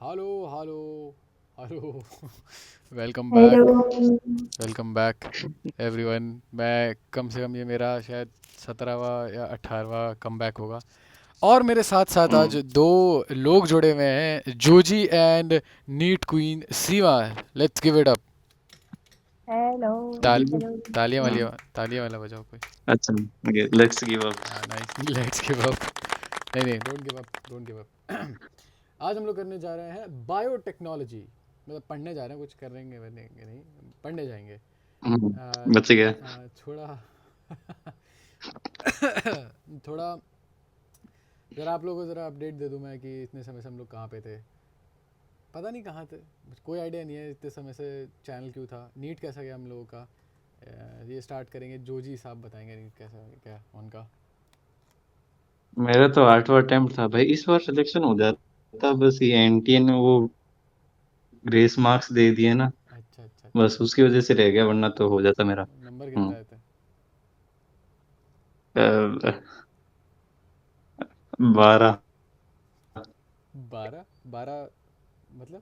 Hello hello hello. Welcome back. Hello. Welcome back everyone. मैं कम से कम ये मेरा शायद 17वां या 18वां कम बैक होगा। और मेरे साथ साथ आज हम्म, दो लोग जुड़े हुए हैं, Joji and NEET queen Seema. Let's give it up. Hello. ताल हेलो। तालियां हाँ, वालियां तालियां वाला बजाओ कोई। अच्छा ओके लेट्स गिव अप। हाँ नाइस। Let's give up. नहीं नहीं, don't give up, don't give up. आज हम लोग करने जा रहे हैं बायोटेक्नोलॉजी। मतलब पढ़ने जा रहे हैं, कुछ करेंगे बनेंगे नहीं, पढ़ने जाएंगे। बच गया। थोड़ा थोड़ा ज़रा आप लोगों को ज़रा अपडेट दे दूं मैं कि इतने समय से हम लोग कहाँ पे थे। पता नहीं कहाँ थे, कोई आइडिया नहीं है इतने समय से चैनल क्यों था। नीट कैसा गया हम लोगों का, ये स्टार्ट करेंगे। जोजी साहब बताएंगे नीट कैसा क्या उनका। मेरा तो 8वां अटेम्प्ट था भाई, इस बार सिलेक्शन हो जाता, बस ये एनटीए ने वो ग्रेस मार्क्स दे दिए ना, अच्छा अच्छा अच्छा। बस उसकी वजह से रह गया, वरना तो हो जाता मेरा। नंबर हम्म कितना आए थे? 12। 12? 12 मतलब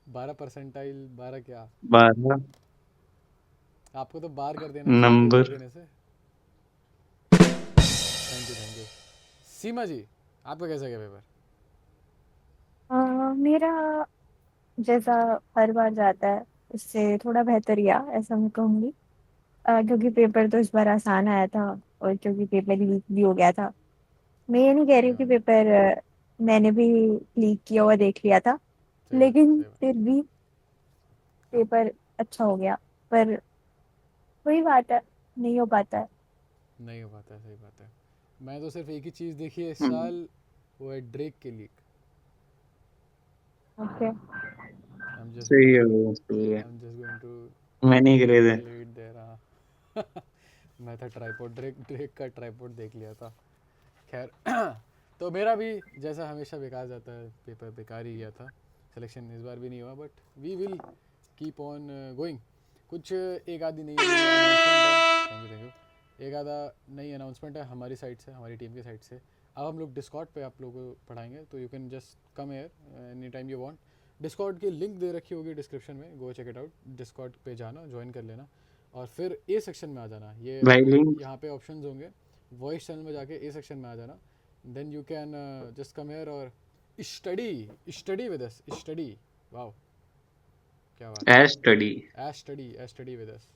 12 परसेंटाइल, 12 क्या? 12 आपको तो बार कर देना चाहिए पेपर नंबर। देने से। Thank you thank you. Seema ji, आपका कैसा गया पेपर? मेरा जैसा हर बार जाता है उससे थोड़ा बेहतर गया, ऐसा मैं कहूँगी। क्योंकि पेपर तो इस बार आसान आया था और क्योंकि पेपर लीक भी हो गया था। मैं ये नहीं कह रही हूँ कि हाँ, पेपर मैंने भी लीक किया हुआ देख लिया था, सही बात है लेकिन सही बात। फिर भी पेपर अच्छा हो गया। पर वही बात है, नहीं हो पाता है। नहीं हो पाता है, सही बात है। मैं तो सिर्फ एक ही चीज़ देखी है इस हम्म, साल, वो है ड्रेक के leak. Okay. I am just सही गोइंग है टू वो, सही है। I am just going to मैं नहीं करे थे। Leave it there. हाँ। मैं था ट्राईपॉड, ड्रेक ड्रेक का ट्राईपॉड देख लिया था। खैर। तो मेरा भी जैसा हमेशा बेकार जाता है, पेपर बेकार ही गया था। सिलेक्शन इस बार भी नहीं हुआ, but we will keep on going. कुछ एक आधी नई नई अनाउंसमेंट है। Thank you thank you. एक आधा नई अनाउंसमेंट है हमारी साइड से, हमारी टीम की साइड से। अब हम लोग डिस्कॉर्ड पे आप लोगों को पढ़ाएंगे, तो you can just come here any time you want. Discord की लिंक दे रखी होगी डिस्क्रिप्शन में, go check it out. Discord पे जाना, ज्वाइन कर लेना, और फिर ए सेक्शन में आ जाना। ये भाई आपको लिंक। यहाँ पे ऑप्शंस होंगे। वॉइस चैनल में जाके ए सेक्शन में आ जाना। Then you can just come here और study study with us. Study, wow, क्या बात है। Ash study. As study with us.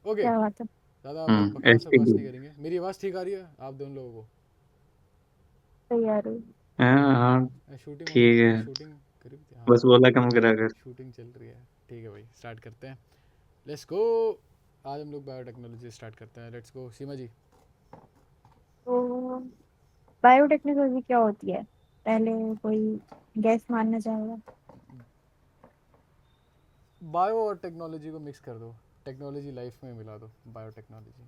Okay. क्या बात है। ज़्यादा हम लोग बकवास एसटीडी। बकवास नहीं करेंगे। मेरी आवाज़ ठीक आ रही है आप दोनों लोगों तैयार हाँ हाँ, को? शूटिंग ऑन ठीक करी है। थी, शूटिंग करी थी, बस हाँ। बोला कम करा कर। शूटिंग चल रही है। ठीक है भाई, स्टार्ट करते हैं। Let's go. आज हम लोग बायोटेक्नोलॉजी स्टार्ट करते हैं। लेट्स गो सीमा जी। तो बायोटेक्नोलॉजी क्या होती है, पहले कोई गैस मानना चाहेगा? बायो और टेक्नोलॉजी को मिक्स कर दो। टेक्नोलॉजी लाइफ में मिला दो, बायोटेक्नोलॉजी।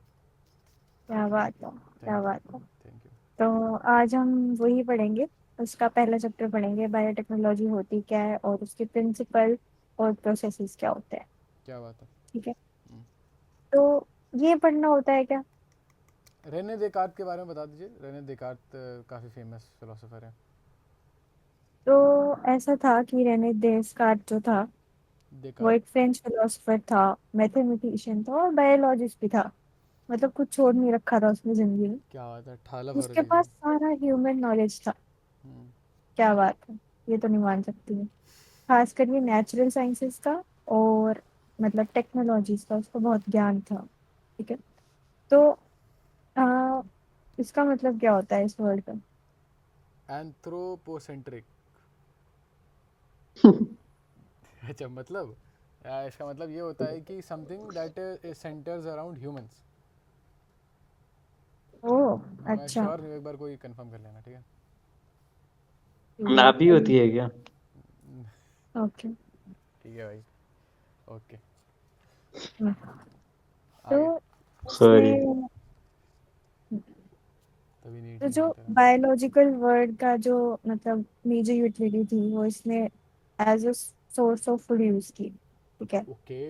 क्या बात है, क्या थैंक यू बात है। Thank you. तो आज हम वही पढ़ेंगे, उसका पहला चैप्टर पढ़ेंगे, बायोटेक्नोलॉजी होती क्या है और उसके प्रिंसिपल और प्रोसेसेस क्या होते हैं। क्या बात है। ठीक है। हम्म। तो ये पढ़ना होता है क्या? रेने देकार्त के बारे में बता दीजिए। रेने देकार्त काफ़ी फेमस फिलोसोफर है। तो ऐसा था कि रेने डेस्कार्ट जो था वो देकार्त। एक फ्रेंच फिलोसोफर था, मैथमेटिशियन था और बायोलॉजिस्ट भी था। मतलब कुछ छोड़ नहीं रखा था उसने जिंदगी में। क्या बात है, ठाला भर उसके दी पास थी। सारा ह्यूमन नॉलेज था। हम्म। क्या बात है, ये तो नहीं मान सकती मैं। खासकर ये नेचुरल साइंसेस का और मतलब टेक्नोलॉजीज का उसको बहुत ज्ञान था। ठीक है। तो आ, इसका मतलब क्या होता है इस वर्ड का? एंथ्रोपोसेंट्रिक। अच्छा मतलब, इसका मतलब ये होता है कि something that centers around humans. Oh, मैं अच्छा। श्योर नहीं हूँ, एक बार कोई कंफर्म कर लेना, ठीक है। ठीक है। नाभि होती है क्या? ओके। ठीक है भाई। ओके। आगे। तो सॉरी। उसमें तभी नीट तो नहीं जो आता था। बायोलॉजिकल वर्ड का जो मतलब मेजर यूटिलिटी थी वो इसने as a source of food use की। ठीक है। ओके।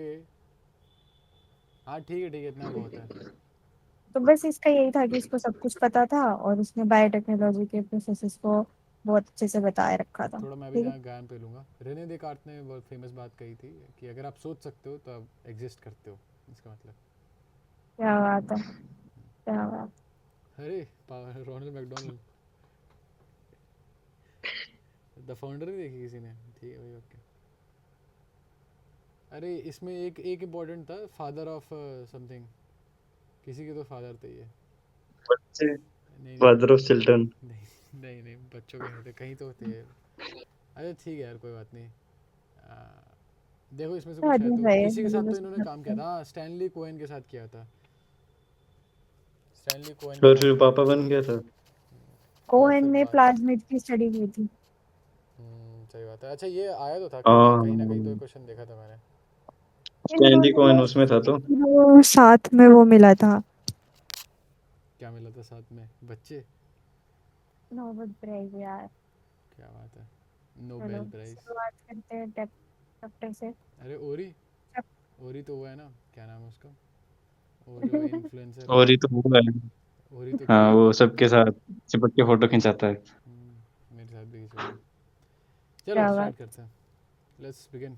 हाँ ठीक है, इतना बहुत है। तो बस इसका यही था कि इसको सब कुछ पता था और उसने बायोटेक्नोलॉजी के प्रोसेसेस को बहुत अच्छे से बताया रखा था। थोड़ा मैं भी ठीक है, यहाँ ज्ञान पे लूँगा। रेने देकार्त ने बहुत फेमस बात कही थी कि अगर आप सोच सकते हो तो आप एग्जिस्ट करते हो, इसका मतलब। क्या बात है, क्या बात। अरे रोनाल्ड मैकडोनल्ड द फाउंडर नहीं देखी किसी ने? ठीक है भाई, ओके। अरे इसमें एक एक इम्पोर्टेंट था, फादर ऑफ समथिंग, किसी के तो फादर थे ये। बच्चे, नहीं नहीं फादर ऑफ चिल्ड्रन। नहीं नहीं नहीं, बच्चों के नहीं थे, कहीं तो थे। अच्छा ठीक है यार, कोई बात नहीं। आ, देखो इसमें से कुछ है अजीब तो, है ये, किसी के मुझे साथ तो तो इन्होंने काम लगता किया है। था। हाँ, स्टैनली कोहेन के साथ किया था। स्टैनली कोहेन के और साथ फिर काम पापा किया था। बन गया था। और कोहेन फिर ने बाद, प्लाज्मिड की स्टडी की थी। सही बात है। अच्छा ये आया तो था कहीं ना कहीं तो हाँ, क्वेश्चन देखा था मैंने। इन स्टैनली दोनों कोहेन में उसमें था तो। वो साथ में वो मिला था, क्या मिला था साथ में? बच्चे? नोबेल प्राइज यार। क्या बात है, चलो नोबेल प्राइज। शुरुआत करते हैं चैप्टर से। अरे ओरी, चैप- ओरी तो वो है ना, क्या नाम है उसका, वो जो इन्फ्लुएंसर है। और ये तो हुआ है। ओरी तो हाँ, क्यूट है। वो सबके साथ चिपक के फोटो खिंचाता है। मेरे साथ भी खिंचवाओ। चलो क्या बात। स्टार्ट करते हैं, लेट्स बिगिन।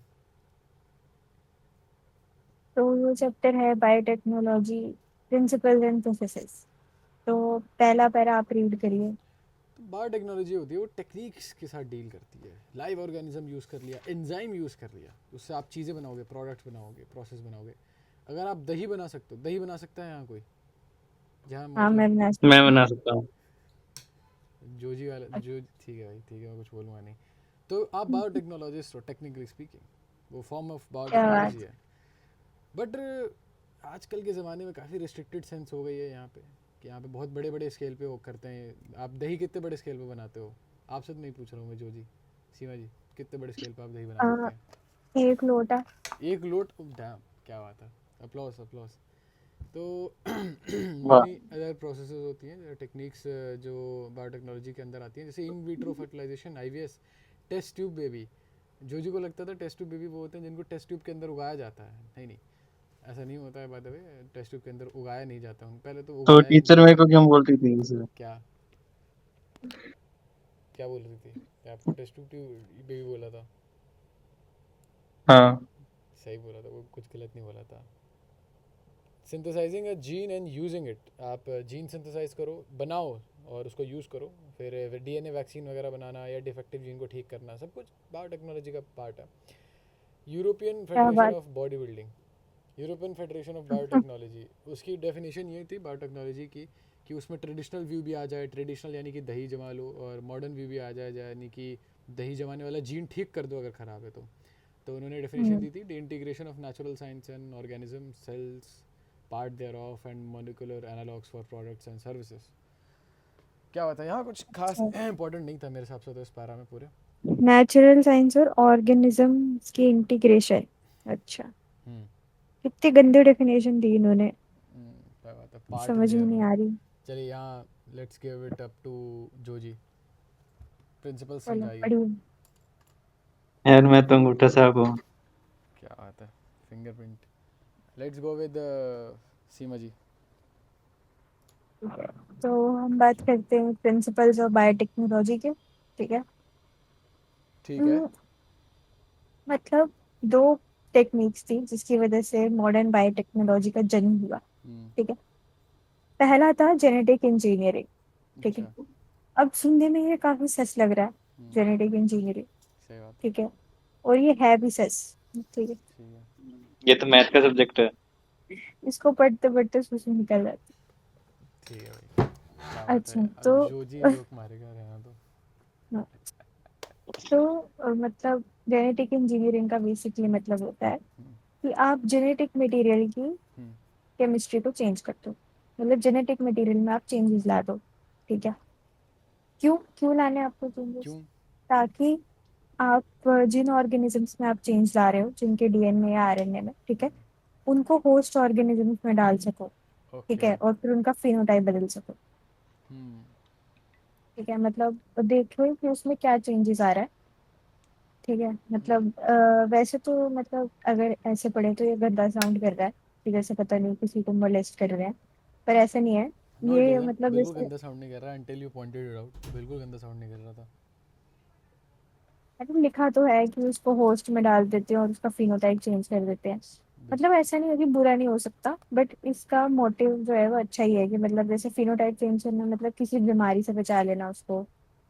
तो ये चैप्टर है बायोटेक्नोलॉजी, प्रिंसिपल्स एंड प्रोसेसेस। तो पहला पैरा आप रीड करिए। तो बायोटेक्नोलॉजी होती है वो टेक्निक्स के साथ डील करती है। लाइव ऑर्गेनिज्म यूज़ कर लिया, एंजाइम यूज़ कर लिया, उससे आप चीज़ें बनाओगे, प्रोडक्ट्स बनाओगे, प्रोसेस बनाओगे। अगर आप दही बना सकते हो, दही बना सकता है यहाँ कोई? जहाँ हाँ, मैं मतलब बना मैं सकती हूँ। बना सकता हूँ। जोजी वाला जो, ठीक है भाई, ठीक है, मैं कुछ बोलूँगा नहीं। तो आप बायोटेक्नोलॉजिस्ट हो टेक्निकली स्पीकिंग, वो फॉर्म ऑफ क्या बात। बायोटेक्नोलॉजी है। बट आजकल के ज़माने में काफ़ी रिस्ट्रिक्टेड सेंस हो गई है यहाँ पे, कि यहाँ पे बहुत बड़े बड़े स्केल पे वो करते हैं। आप दही कितने बड़े स्केल पे बनाते हो? आपसे तो नहीं पूछ रहा हूँ मैं, जो जी, सीमा जी, कितने बड़े स्केल पे आप दही बना आ, सकते हैं? एक लोटा। एक लोट, डैम, क्या बात है, अप्लॉस अप्लॉस। तो वाह। मनी अदर प्रोसेसेस होती हैं, टेक्निक्स जो बायोटेक्नोलॉजी के अंदर आती हैं, जैसे in vitro fertilisation, IVS, test tube baby. जो जी को लगता था टेस्ट ट्यूब बेबी वो होते हैं जिनको टेस्ट ट्यूब के अंदर उगाया जाता है। नहीं नहीं, ऐसा नहीं होता है। By the way, test tube के अंदर उगाया नहीं जाता हूँ, पहले तो तो उगाया टीचर मेरे को क्यों बोलती थी इसे? क्या, क्या बोल रही थी? क्या आपको टेस्ट ट्यूब बेबी बोला था? हाँ। सही बोला था वो, कुछ गलत नहीं बोला था। Synthesising a gene and using it, आप जीन सिंथेसाइज करो, बनाओ और उसको यूज़ करो। फिर डीएनए वैक्सीन वगैरह बनाना या डिफेक्टिव जीन को ठीक करना, सब कुछ बायोटेक्नोलॉजी का पार्ट है। यूरोपियन क्या फेडरेशन बात। Of body building, European federation of biotechnology, उसकी डेफिनेशन ये थी बायोटेक्नोलॉजी की, कि उसमें ट्रेडिशनल व्यू भी आ जाए, ट्रेडिशनल यानी कि दही जमा लो, और मॉडर्न व्यू भी आ जाए, यानी कि दही जमाने वाला जीन ठीक कर दो अगर ख़राब है तो। तो उन्होंने डेफिनेशन दी थी, the integration of natural science and organism cells part thereof and molecular analogues for products and services. क्या होता है यहाँ, कुछ खास इंपॉर्टेंट नहीं था मेरे हिसाब से तो इस पैरा में पूरे। नेचुरल साइंस और ऑर्गेनिजम्स की इंटीग्रेशन। अच्छा, हम्म कितनी गंदी डेफिनेशन दी इन्होंने, क्या बात है, पार्ट समझ में देयर नहीं ऑफ। आ रही। चलिए यहाँ let's give it up to Joji, principle चलो समझाइए। पढ़िए। यार मैं तो अंगूठा साहब हूँ। क्या बात है, फिंगरप्रिंट। लेट्स गो विद सीमा जी। ठीक है, तो हम बात करते हैं प्रिंसिपल्स ऑफ बायोटेक्नोलॉजी के। ठीक है। ठीक है। हम्म, मतलब दो टेक्निक्स थी जिसकी वजह से मॉडर्न बायोटेक्नोलॉजी का जन्म हुआ। हम्म, ठीक है। पहला था जेनेटिक इंजीनियरिंग। ठीक है। अच्छा। अब सुनने में ये काफी सच लग रहा है, हम्म, जेनेटिक इंजीनियरिंग। सही बात है। ठीक है, और ये है भी सच। ठीक है। ठीक है। ये तो मैथ का सब्जेक्ट है। इसको पढ़ते पढ़ते सुसु निकल जाती ठीक है भाई, क्या है। बात है। अच्छा अब तो जोजी जोक मारेगा, रहना तो। हाँ, तो मतलब जेनेटिक इंजीनियरिंग का बेसिकली मतलब होता है हम्म, कि आप जेनेटिक मटेरियल की हम्म, केमिस्ट्री को चेंज कर दो। मतलब जेनेटिक मटेरियल में आप चेंजेस ला दो। ठीक है। क्यों क्यों लाने हैं आपको चेंजेस? क्यों? ताकि आप जिन ऑर्गेनिजम्स में आप चेंज ला रहे हो, जिनके डीएनए या आरएनए में, ठीक है, उनको होस्ट ऑर्गेनिजम्स में डाल सको। ठीक ओके। है, और फिर उनका फिनोटाइप बदल सको। हम्म, ठीक है, मतलब देखो कि उसमें क्या चेंजेस आ रहा है। ठीक है, मतलब वैसे तो मतलब अगर ऐसे पढ़े तो ये गंदा साउंड कर रहा है कि जैसे पता नहीं किसी को मोलेस्ट कर रहे हैं, पर ऐसा नहीं है। नो इट ये डजंट, मतलब बिल्कुल जैसे गंदा साउंड नहीं कर रहा, until you pointed it out, बिल्कुल गंदा साउंड नहीं कर रहा था। अरे लिखा तो है कि उसको होस्ट में डाल देते हैं और उसका फिनोटाइप चेंज कर देते हैं। मतलब ऐसा नहीं है कि बुरा नहीं हो सकता, बट इसका मोटिव जो है वो अच्छा ही है कि मतलब जैसे फिनोटाइप चेंज करना मतलब किसी बीमारी से बचा लेना उसको,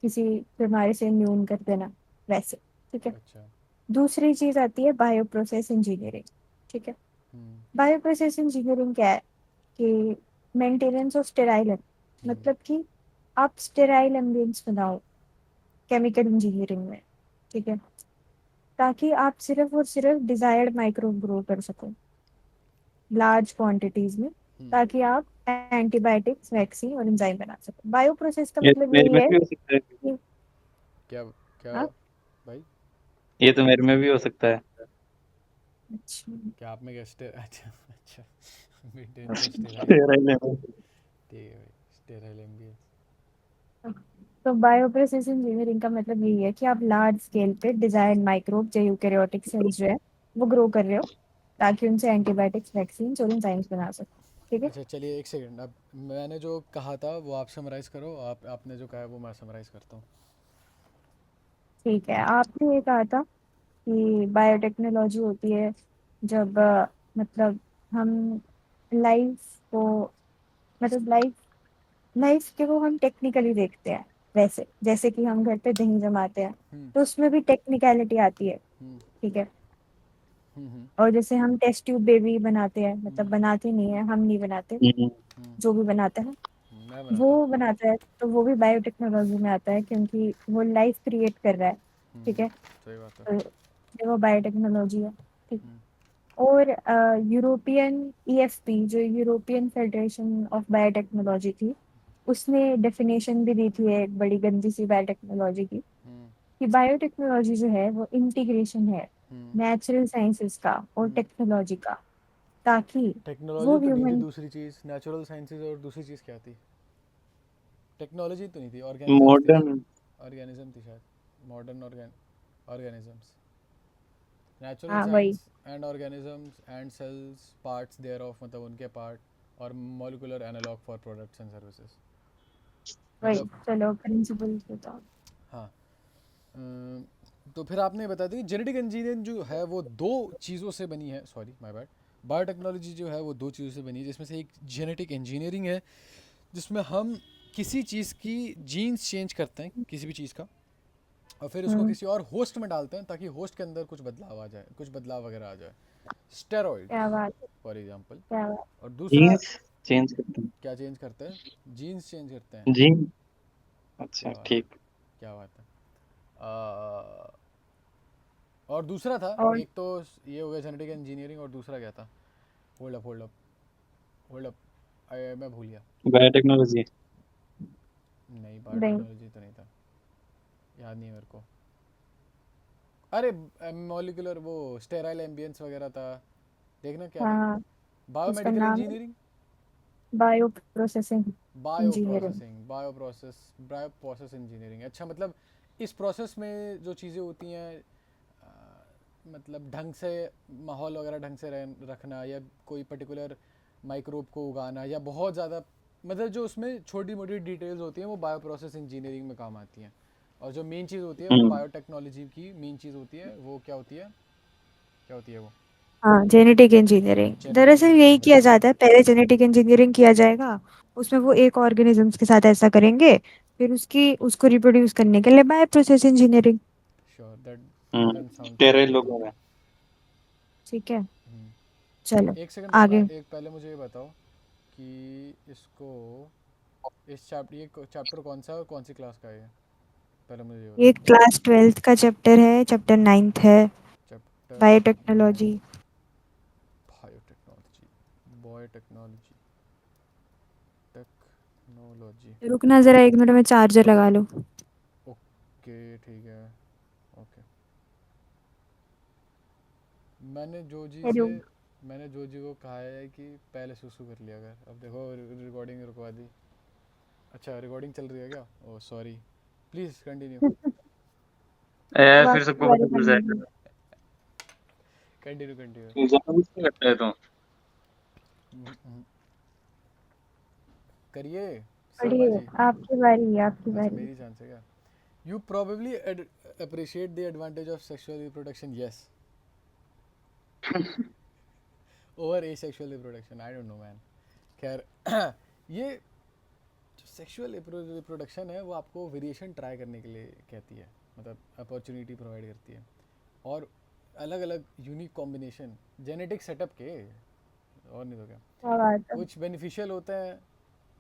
किसी बीमारी से इम्यून कर देना, वैसे। ठीक है। अच्छा। दूसरी चीज आती है बायो प्रोसेस इंजीनियरिंग। ठीक है। हम्म। बायो प्रोसेस इंजीनियरिंग क्या है कि मेंटेनेंस ऑफ स्टेराइल, हम्म। मतलब कि आप स्टेराइल एम्बियंस बनाओ केमिकल इंजीनियरिंग में। ठीक है। ताकि आप सिर्फ और सिर्फ डिजायर्ड माइक्रोब ग्रो कर सको लार्ज क्वांटिटीज में, हम्म। ताकि आप एंटीबायोटिक्स, वैक्सीन और एंजाइम बना सको। बायो प्रोसेस का ये तो मतलब मेरे यही में है भी हो सकता है। कि क्या क्या हाँ। भाई? ये तो मेरे में भी हो सकता है। अच्छा। क्या आप में क्या अच्छा अच्छा। Maintenance of sterile. तेरा ही लेना। ठीक है भाई, स्टेराइल एम्बियंस। तो बायो प्रोसेस इंजीनियरिंग का मतलब यही है कि आप लार्ज स्केल पे डिजायर्ड माइक्रोब या यूकेरियोटिक सेल्स जो है वो ग्रो कर रहे हो, ताकि उनसे एंटीबायोटिक्स, वैक्सीन और एंजाइम्स बना सको। ठीक है। अच्छा चलिए एक सेकंड, अब मैंने जो कहा था वो आप समराइज़ करो, आपने जो कहा है वो मैं समराइज़ करता हूँ। ठीक है। आपने ये कहा था कि बायोटेक्नोलॉजी होती है जब मतलब हम लाइफ को, मतलब लाइफ के वो हम टेक्निकली देखते हैं, वैसे जैसे कि हम घर पे दही जमाते हैं हम्म। तो उसमें भी टेक्निकलिटी आती है। हम्म। ठीक है। हम्म। हम्म। और जैसे हम टेस्ट ट्यूब बेबी बनाते हैं, मतलब हम्म। बनाते नहीं है, हम नहीं बनाते, हम्म। हम्म। जो भी बनाता है मैं बनाता हूँ। वो बनाता है, तो वो भी बायोटेक्नोलॉजी में आता है क्योंकि वो लाइफ क्रिएट कर रहा है। ठीक है। सही बात है। तो ये वो बायोटेक्नोलॉजी है। ठीक। हम्म। और यूरोपियन ईएफपी, जो यूरोपियन फेडरेशन ऑफ बायोटेक्नोलॉजी थी, उसने डेफिनेशन भी दी थी एक बड़ी गंदी सी बायोटेक्नोलॉजी की, हम्म। कि बायोटेक्नोलॉजी जो है वो इंटीग्रेशन है हम्म। नेचुरल साइंसेस का और हम्म। टेक्नोलॉजी का, ताकि टेक्नोलॉजी वो तो नहीं थी ह्यूमन। दूसरी चीज़, नेचुरल साइंसेज, और दूसरी चीज़ क्या थी? टेक्नोलॉजी तो नहीं थी, ऑर्गेनिजम्स थी। मॉडर्न। ऑर्गेनिज्म थी शायद, मॉडर्न ऑर्गेनिजम्स। नेचुरल हाँ वही। Science and organisms and cells parts thereof, मतलब उनके पार्ट, और molecular analogue for products and services. वही मतलब चलो प्रिंसिपल बताओ। हाँ। अम, तो फिर आपने बता दी जेनेटिक इंजीनियरिंग जो है वो दो चीज़ों से बनी है, सॉरी माय बैड। बायोटेक्नोलॉजी जो है वो दो चीज़ों से बनी है, जिसमें से एक जेनेटिक इंजीनियरिंग है, जिसमें हम किसी चीज़ की जीन्स चेंज करते हैं, किसी भी चीज़ का, और फिर उसको हम्म। किसी और होस्ट में डालते हैं ताकि होस्ट के अंदर कुछ बदलाव आ जाए, कुछ बदलाव वगैरह आ जाए। स्टेरॉइड्स क्या बात है, फॉर एग्जांपल। क्या बात। और दूसरा जीन्स चेंज करते हैं। क्या चेंज करते हैं? जीन्स चेंज करते हैं। जी। अच्छा क्या बात है, ठीक। क्या बात है। आ, और दूसरा था, और एक तो ये हो गया जेनेटिक इंजीनियरिंग, और दूसरा क्या था? Hold up hold up hold up, मैं भूल गया। बायोटेक्नोलॉजी। नहीं, नहीं। बायोटेक्नोलॉजी तो नहीं था, याद नहीं है मेरे को। अरे मॉलिकुलर वो स्टेराइल एम्बियंस वगैरह था, देखना क्या था। हाँ, उसका बायोमेडिकल नाम है engineering. Bio processing engineering. Bio process engineering. अच्छा, मतलब इस प्रोसेस में जो चीज़ें होती हैं, मतलब ढंग से माहौल वगैरह ढंग से रखना, या कोई पर्टिकुलर माइक्रोब को उगाना, या बहुत ज़्यादा, मतलब जो उसमें छोटी मोटी डिटेल्स होती हैं वो बायो प्रोसेस इंजीनियरिंग में काम आती हैं। और जो मेन चीज़ होती है वो हम्म। बायोटेक्नोलॉजी की मेन चीज़ होती है, वो क्या होती है? क्या होती है वो? हाँ, जेनेटिक इंजीनियरिंग। जेनेटिक दरअसल यही इंजीनियरिंग। किया जाता है, पहले जेनेटिक इंजीनियरिंग किया जाएगा, उसमें वो एक ऑर्गेनिजम्स के साथ ऐसा करेंगे, फिर उसको रिप्रोड्यूस करने के लिए bioprocess engineering. Sure, that hmm. Doesn't sound too तेरह डिफिकल्ट। लोगों में। ठीक है। चलो एक सेकंड आगे। एक पहले मुझे ये बताओ कि इसको, इस चैप्टर, ये चैप्टर कौन सा है और कौन सी क्लास का है ये? पहले मुझे ये ये बताओ। क्लास 12th का चैप्टर है, चैप्टर 9th है, chapter biotechnology. 9, biotechnology, biotechnology, technology. रुकना जरा 1 मिनट में चार्जर लगा लो। ओके ठीक है। ओके। मैंने जो जी से हेलो। मैंने जो जी को कहा है कि पहले सुसु कर लिया कर, अब देखो रिकॉर्डिंग रुकवा दी। अच्छा, रिकॉर्डिंग चल रही है क्या? Oh sorry, please continue. यार अब फिर आपकी सबको बारी पता चल करने जाएगा। की। Continue continue. तू जानबूझ के करता है तो। करिए, शर्मा पढ़िए, जी। आपकी बारी, आपकी अच्छा बारी। मेरी चांस है क्या? You probably appreciate the advantage of sexual reproduction, yes, over asexual reproduction. I don't know, man. खैर ये जो सेक्सुअल रिप्रोडक्शन है वो आपको वेरिएशन ट्राई करने के लिए कहती है, मतलब अपॉर्चुनिटी प्रोवाइड करती है, और अलग अलग यूनिक कॉम्बिनेशन जेनेटिक सेटअप के, और नहीं तो क्या, क्या बात है। कुछ बेनिफिशियल होते हैं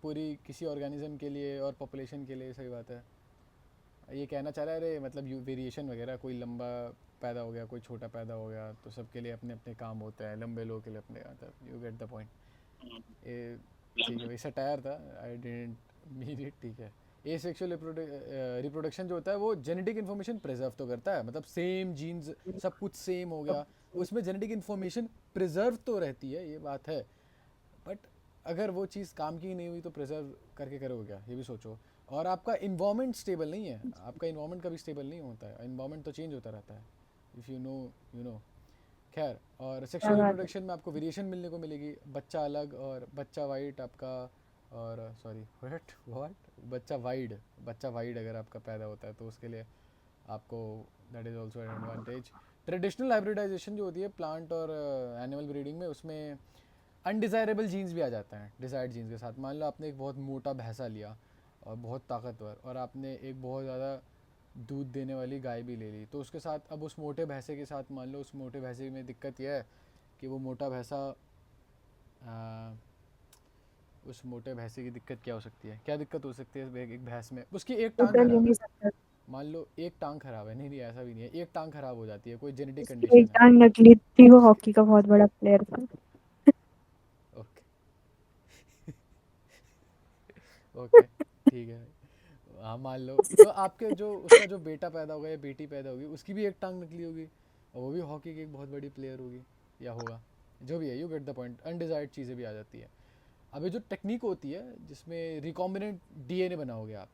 पूरी किसी ऑर्गेनिज्म के लिए और पॉपुलेशन के लिए, सही बात है। ये कहना चाह रहा है अरे मतलब वेरिएशन वगैरह, कोई लंबा पैदा हो गया, कोई छोटा पैदा हो गया, तो सबके लिए अपने अपने काम होते हैं, लंबे लोगों के लिए अपने, मतलब यू गेट द पॉइंट। ये ठीक है भाई, सटायर था, आई डिडंट मीन इट, ठीक है। ए सेक्सुअल रिप्रोडक्शन जो होता है वो जेनेटिक इन्फॉर्मेशन प्रिजर्व तो करता है, मतलब सेम जीन्स सब कुछ सेम हो गया, उसमें जेनेटिक इन्फॉर्मेशन प्रिजर्व तो रहती है, ये बात है। बट अगर वो चीज़ काम की नहीं हुई तो प्रिजर्व करके करोगे क्या, ये भी सोचो। और आपका इन्वायरमेंट स्टेबल नहीं है, आपका इन्वायरमेंट कभी स्टेबल नहीं होता है, इन्वायरमेंट तो चेंज होता रहता है, if you know, you know. खैर, और क्या सेक्सुअल बात है। रिप्रोडक्शन में आपको वेरिएशन मिलने को मिलेगी, बच्चा अलग और बच्चा वाइट आपका, और सॉरी व्हाट व्हाट बच्चा वाइड अगर आपका पैदा होता है तो उसके लिए आपको, that is also an advantage. Traditional hybridisation जो होती है प्लांट और एनिमल ब्रीडिंग में, उसमें अनडिज़ायरेबल जीन्स भी आ जाते हैं डिज़ायर्ड जीन्स के साथ। मान लो आपने एक बहुत मोटा भैंसा लिया और बहुत ताकतवर, और आपने एक बहुत ज़्यादा दूध देने वाली गाय भी ले ली, तो उसके साथ अब उस मोटे भैंसे के साथ, मान लो उस मोटे भैंसे में दिक्कत यह है कि वो मोटा भैंसा, उस मोटे भैंसे की दिक्कत क्या हो सकती है, क्या दिक्कत हो सकती है एक भैंस में, उसकी एक वो टांग चल ही खराब नहीं है। सकता। मान लो एक टांग खराब है, नहीं नहीं ऐसा भी नहीं है, एक टांग खराब हो जाती है, कोई जेनेटिक उसकी एक कंडीशन है। टांग नकली थी, वो उसके हॉकी का बहुत बड़ा प्लेयर था। ओके, ओके, ठीक है। हाँ मान लो, तो आपके जो उसका जो बेटा पैदा होगा या बेटी पैदा होगी, उसकी भी एक टांग निकली होगी, और वो भी हॉकी की एक बहुत बड़ी प्लेयर होगी या होगा, जो भी है, you get the point, undesired चीज़ें भी आ जाती है। अभी जो टेक्निक होती है जिसमें रिकॉम्बिनेंट डीएनए बनाओगे आप,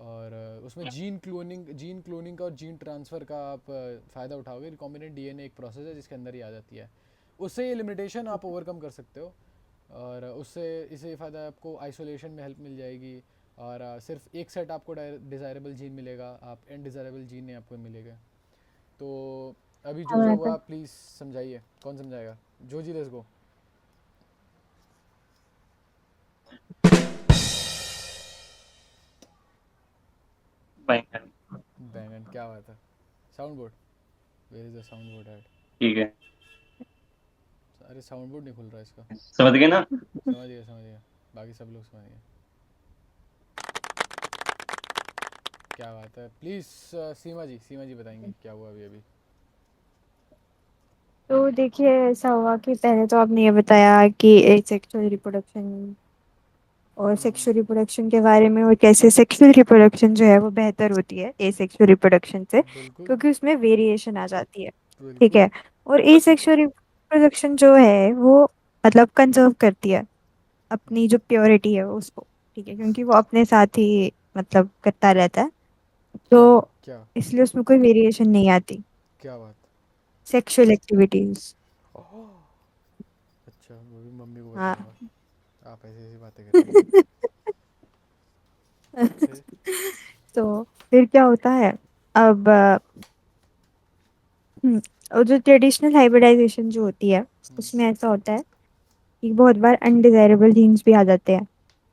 और उसमें जीन क्लोनिंग का और जीन ट्रांसफ़र का आप फ़ायदा उठाओगे, रिकॉम्बिनेंट डीएनए एक प्रोसेस है जिसके अंदर ही आ जाती है, उससे ये लिमिटेशन आप ओवरकम कर सकते हो, और उससे इसे फ़ायदा आपको आइसोलेशन में हेल्प मिल जाएगी, और सिर्फ एक सेट आपको डिज़ायरेबल जीन मिलेगा, आप इनडिज़ायरेबल जीन नहीं आपको मिलेगा। तो अभी क्या जो बात हुआ है। प्लीज़ समझाइए, कौन समझाएगा, जो जी लेट्स गो। बैंगन। बैंगन, क्या बात है। Sound board, where is the sound board at. ठीक है, अरे साउंड बोर्ड नहीं खुल रहा इसका। समझ गए ना। समझ गया, बाकी सब लोग समझ गए। क्या बात है, प्लीज़ सीमा जी बताएंगी क्या हुआ अभी अभी। तो देखिए, ऐसा हुआ कि पहले तो आपने ये बताया कि सेक्सुअल रिप्रोडक्शन और हम्म, सेक्सुअल रिप्रोडक्शन के बारे में, और कैसे सेक्सुअल रिप्रोडक्शन जो है वो बेहतर होती है एसेक्सुअल रिप्रोडक्शन से, बिल्कुल, क्योंकि उसमें वेरिएशन आ जाती है। ठीक बिल्कुल। है। और एसेक्सुअल रिप्रोडक्शन जो है वो मतलब कंजर्व करती है अपनी जो प्योरिटी है उसको। ठीक है, क्योंकि वो अपने साथ ही मतलब करता रहता है, क्या तो क्या इसलिए उसमें कोई वेरिएशन नहीं आती क्या बात। Sexual activities. ओह, अच्छा वो भी मम्मी को हाँ। बताऊंगा, आप ऐसी ऐसी बातें कर रही हैं। फिर तो फिर क्या होता है अब, और जो ट्रेडिशनल हाइब्रिडाइजेशन जो होती है हम्म, उसमें ऐसा होता है कि बहुत बार अनडिजायरेबल जीन्स भी आ जाते हैं।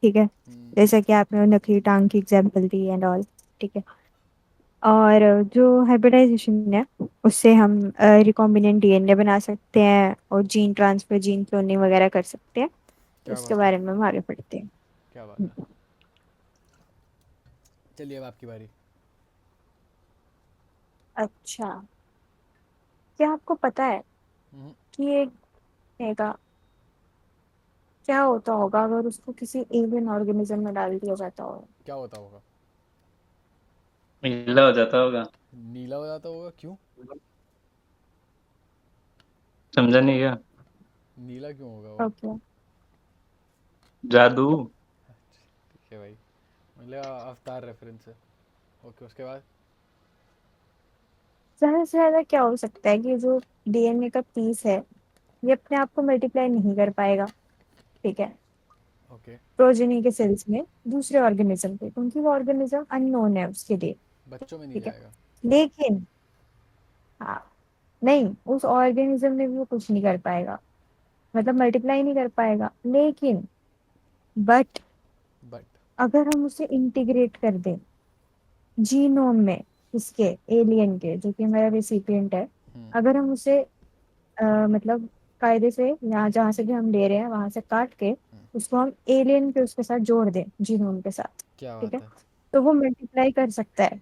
ठीक है, हम्म, जैसा कि आपने वो नकली टांग की एग्जांपल दी एंड ऑल। ठीक है। और जो हाइब्रिडाइजेशन है उससे हम रिकॉम्बिनेंट डीएनए बना सकते हैं और जीन ट्रांसफर, जीन क्लोनिंग वगैरह कर सकते हैं। तो क्या उसके बात है, बारे में हम आगे पढ़ते हैं। क्या बात है। हम्म, चलिए अब आपकी बारी। अच्छा, क्या आपको पता है हम्म, कि एक का क्या होता होगा अगर उसको किसी एलियन ऑर्गेनिज्म में डाल दिया जाता हो? क्या होता होगा। नीला हो जाता होगा। नीला हो जाता होगा, क्यों। समझा नहीं क्या। नीला क्यों होगा वो। ओके। जादू। ठीक है भाई, मतलब अवतार रेफरेंस है। ओके, उसके बाद। ज्यादा से ज्यादा क्या हो सकता है कि जो डीएनए का पीस है ये अपने आप को मल्टीप्लाई नहीं कर पाएगा। ठीक है, ओके, प्रोजेनी के सेल्स में दूसरे ऑर्गेनिज्म पे, क्योंकि वो ऑर्गेनिज्म अननोन है उसके लिए। बच्चों में नहीं ठीक है, जाएगा। लेकिन हाँ, नहीं, उस ऑर्गेनिज्म में भी वो कुछ नहीं कर पाएगा, मतलब मल्टीप्लाई नहीं कर पाएगा, लेकिन बट बट अगर हम उसे इंटीग्रेट कर दें जीनोम में, इसके एलियन के, जो कि हमारा रेसिपिएंट है, हम्म अगर हम उसे मतलब कायदे से यहाँ जहाँ से भी हम ले रहे हैं वहां से काट के हम्म, उसको हम एलियन के उसके साथ जोड़ दें, जीनोम के साथ, क्या ठीक है, बात है। तो वो मल्टीप्लाई कर सकता है,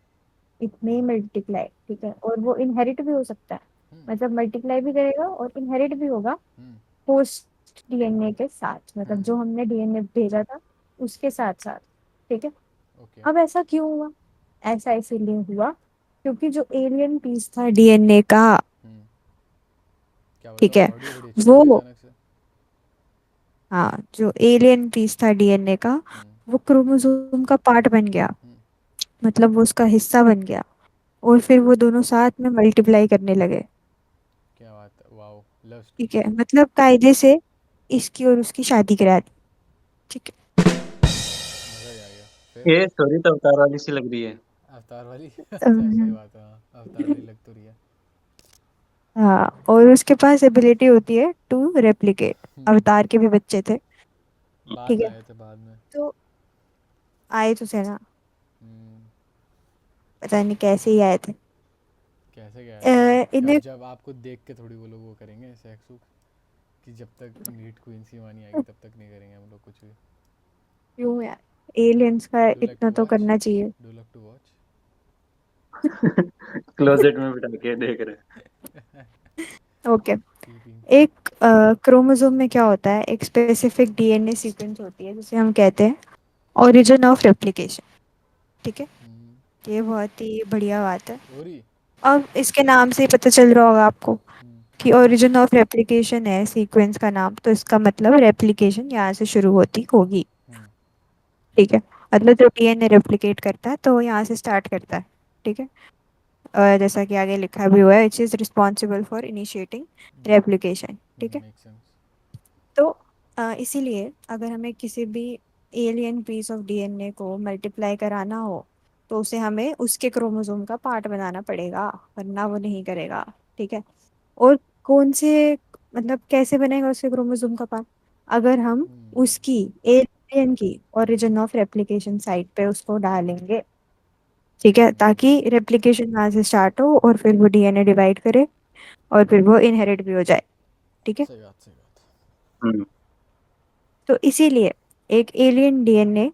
इतने ही मल्टीप्लाई, ठीक है, और वो इनहेरिट भी हो सकता है, हम्म मतलब मल्टीप्लाई भी करेगा और इनहेरिट भी होगा हम्म पोस्ट डीएनए के साथ, मतलब हम्म। जो हमने डीएनए भेजा था उसके साथ साथ, ठीक है। ओके। अब ऐसा क्यों हुआ? ऐसा इसीलिए हुआ क्योंकि जो एलियन पीस था डीएनए का, हम्म। क्या बोल रहा ठीक हूँ, है, ऑडियो बड़ी अच्छी आ रही है वो, अचानक से। हाँ, जो एलियन पीस था डीएनए का, हम्म वो क्रोमोसोम का पार्ट बन गया, हम्म। मतलब वो उसका हिस्सा बन गया, और फिर वो दोनों साथ में मल्टीप्लाई करने लगे, क्या बात है, वाओ, लव ठीक स्टोरी। है, मतलब कायदे से इसकी और उसकी शादी करा दी, ठीक मज़ा ही आ गया। फिर ये स्टोरी तो अवतार वाली सी लग रही है। अवतार वाली है। अच्छा सही बात है, हाँ अवतार वाली लग तो रही है। हाँ, और उसके पास एबिलिटी होती है टू रेप्लिकेट। हम्म। अवतार के भी बच्चे थे, बाद ठीक में है, आए थे, बाद में। तो आए तो थे ना, हम्म। पता नहीं कैसे ही आए थे। कैसे गया थे अब, इन्हें जब आपको देख के थोड़ी वो लोग वो करेंगे सेक्स वुक्स, कि जब तक नीट क्वीन सी वानी आएगी तब तक नहीं करेंगे हम लोग कुछ भी। क्यों यार, एलियंस का डू लाइक इतना टू तो वॉच, करना चाहिए। Do like to watch. Closet में बिठा के देख रहे ओके, पीपिंग। एक क्रोमोसोम में क्या होता है, एक स्पेसिफिक डीएनए सीक्वेंस होती है जिसे हम कहते हैं ओरिजिन ऑफ रेप्लिकेशन, ठीक है, ये बहुत ही बढ़िया बात है। ओरी। अब इसके नाम से ही पता चल रहा होगा आपको हम्म कि ओरिजिन ऑफ रेप्लिकेशन है सीक्वेंस का नाम, तो इसका मतलब रेप्लिकेशन यहाँ से शुरू होती होगी, हम्म ठीक है, मतलब जो डीएनए रेप्लिकेट करता है तो वो यहाँ से स्टार्ट करता है, ठीक है, जैसा कि आगे लिखा भी हुआ है, which is responsible for initiating replication, ठीक है। Make sense. तो इसीलिए अगर हमें किसी भी एलियन पीस ऑफ डीएनए को मल्टीप्लाई कराना हो तो उसे हमें उसके क्रोमोसोम का पार्ट बनाना पड़ेगा, वरना वो नहीं करेगा, ठीक है। और कौन से, मतलब कैसे बनेगा उसके क्रोमोसोम का पार्ट? अगर हम उसकी, एलियन की ओरिजिन ऑफ रेप्लिकेशन साइट पे उसको डालेंगे, ठीक है, ताकि रेप्लिकेशन वहां से स्टार्ट हो और फिर वो डीएनए डिवाइड करे और फिर वो इनहेरिट भी हो जाए, ठीक है। सही बात, सही बात। हम्म। तो इसीलिए एक एलियन डीएनए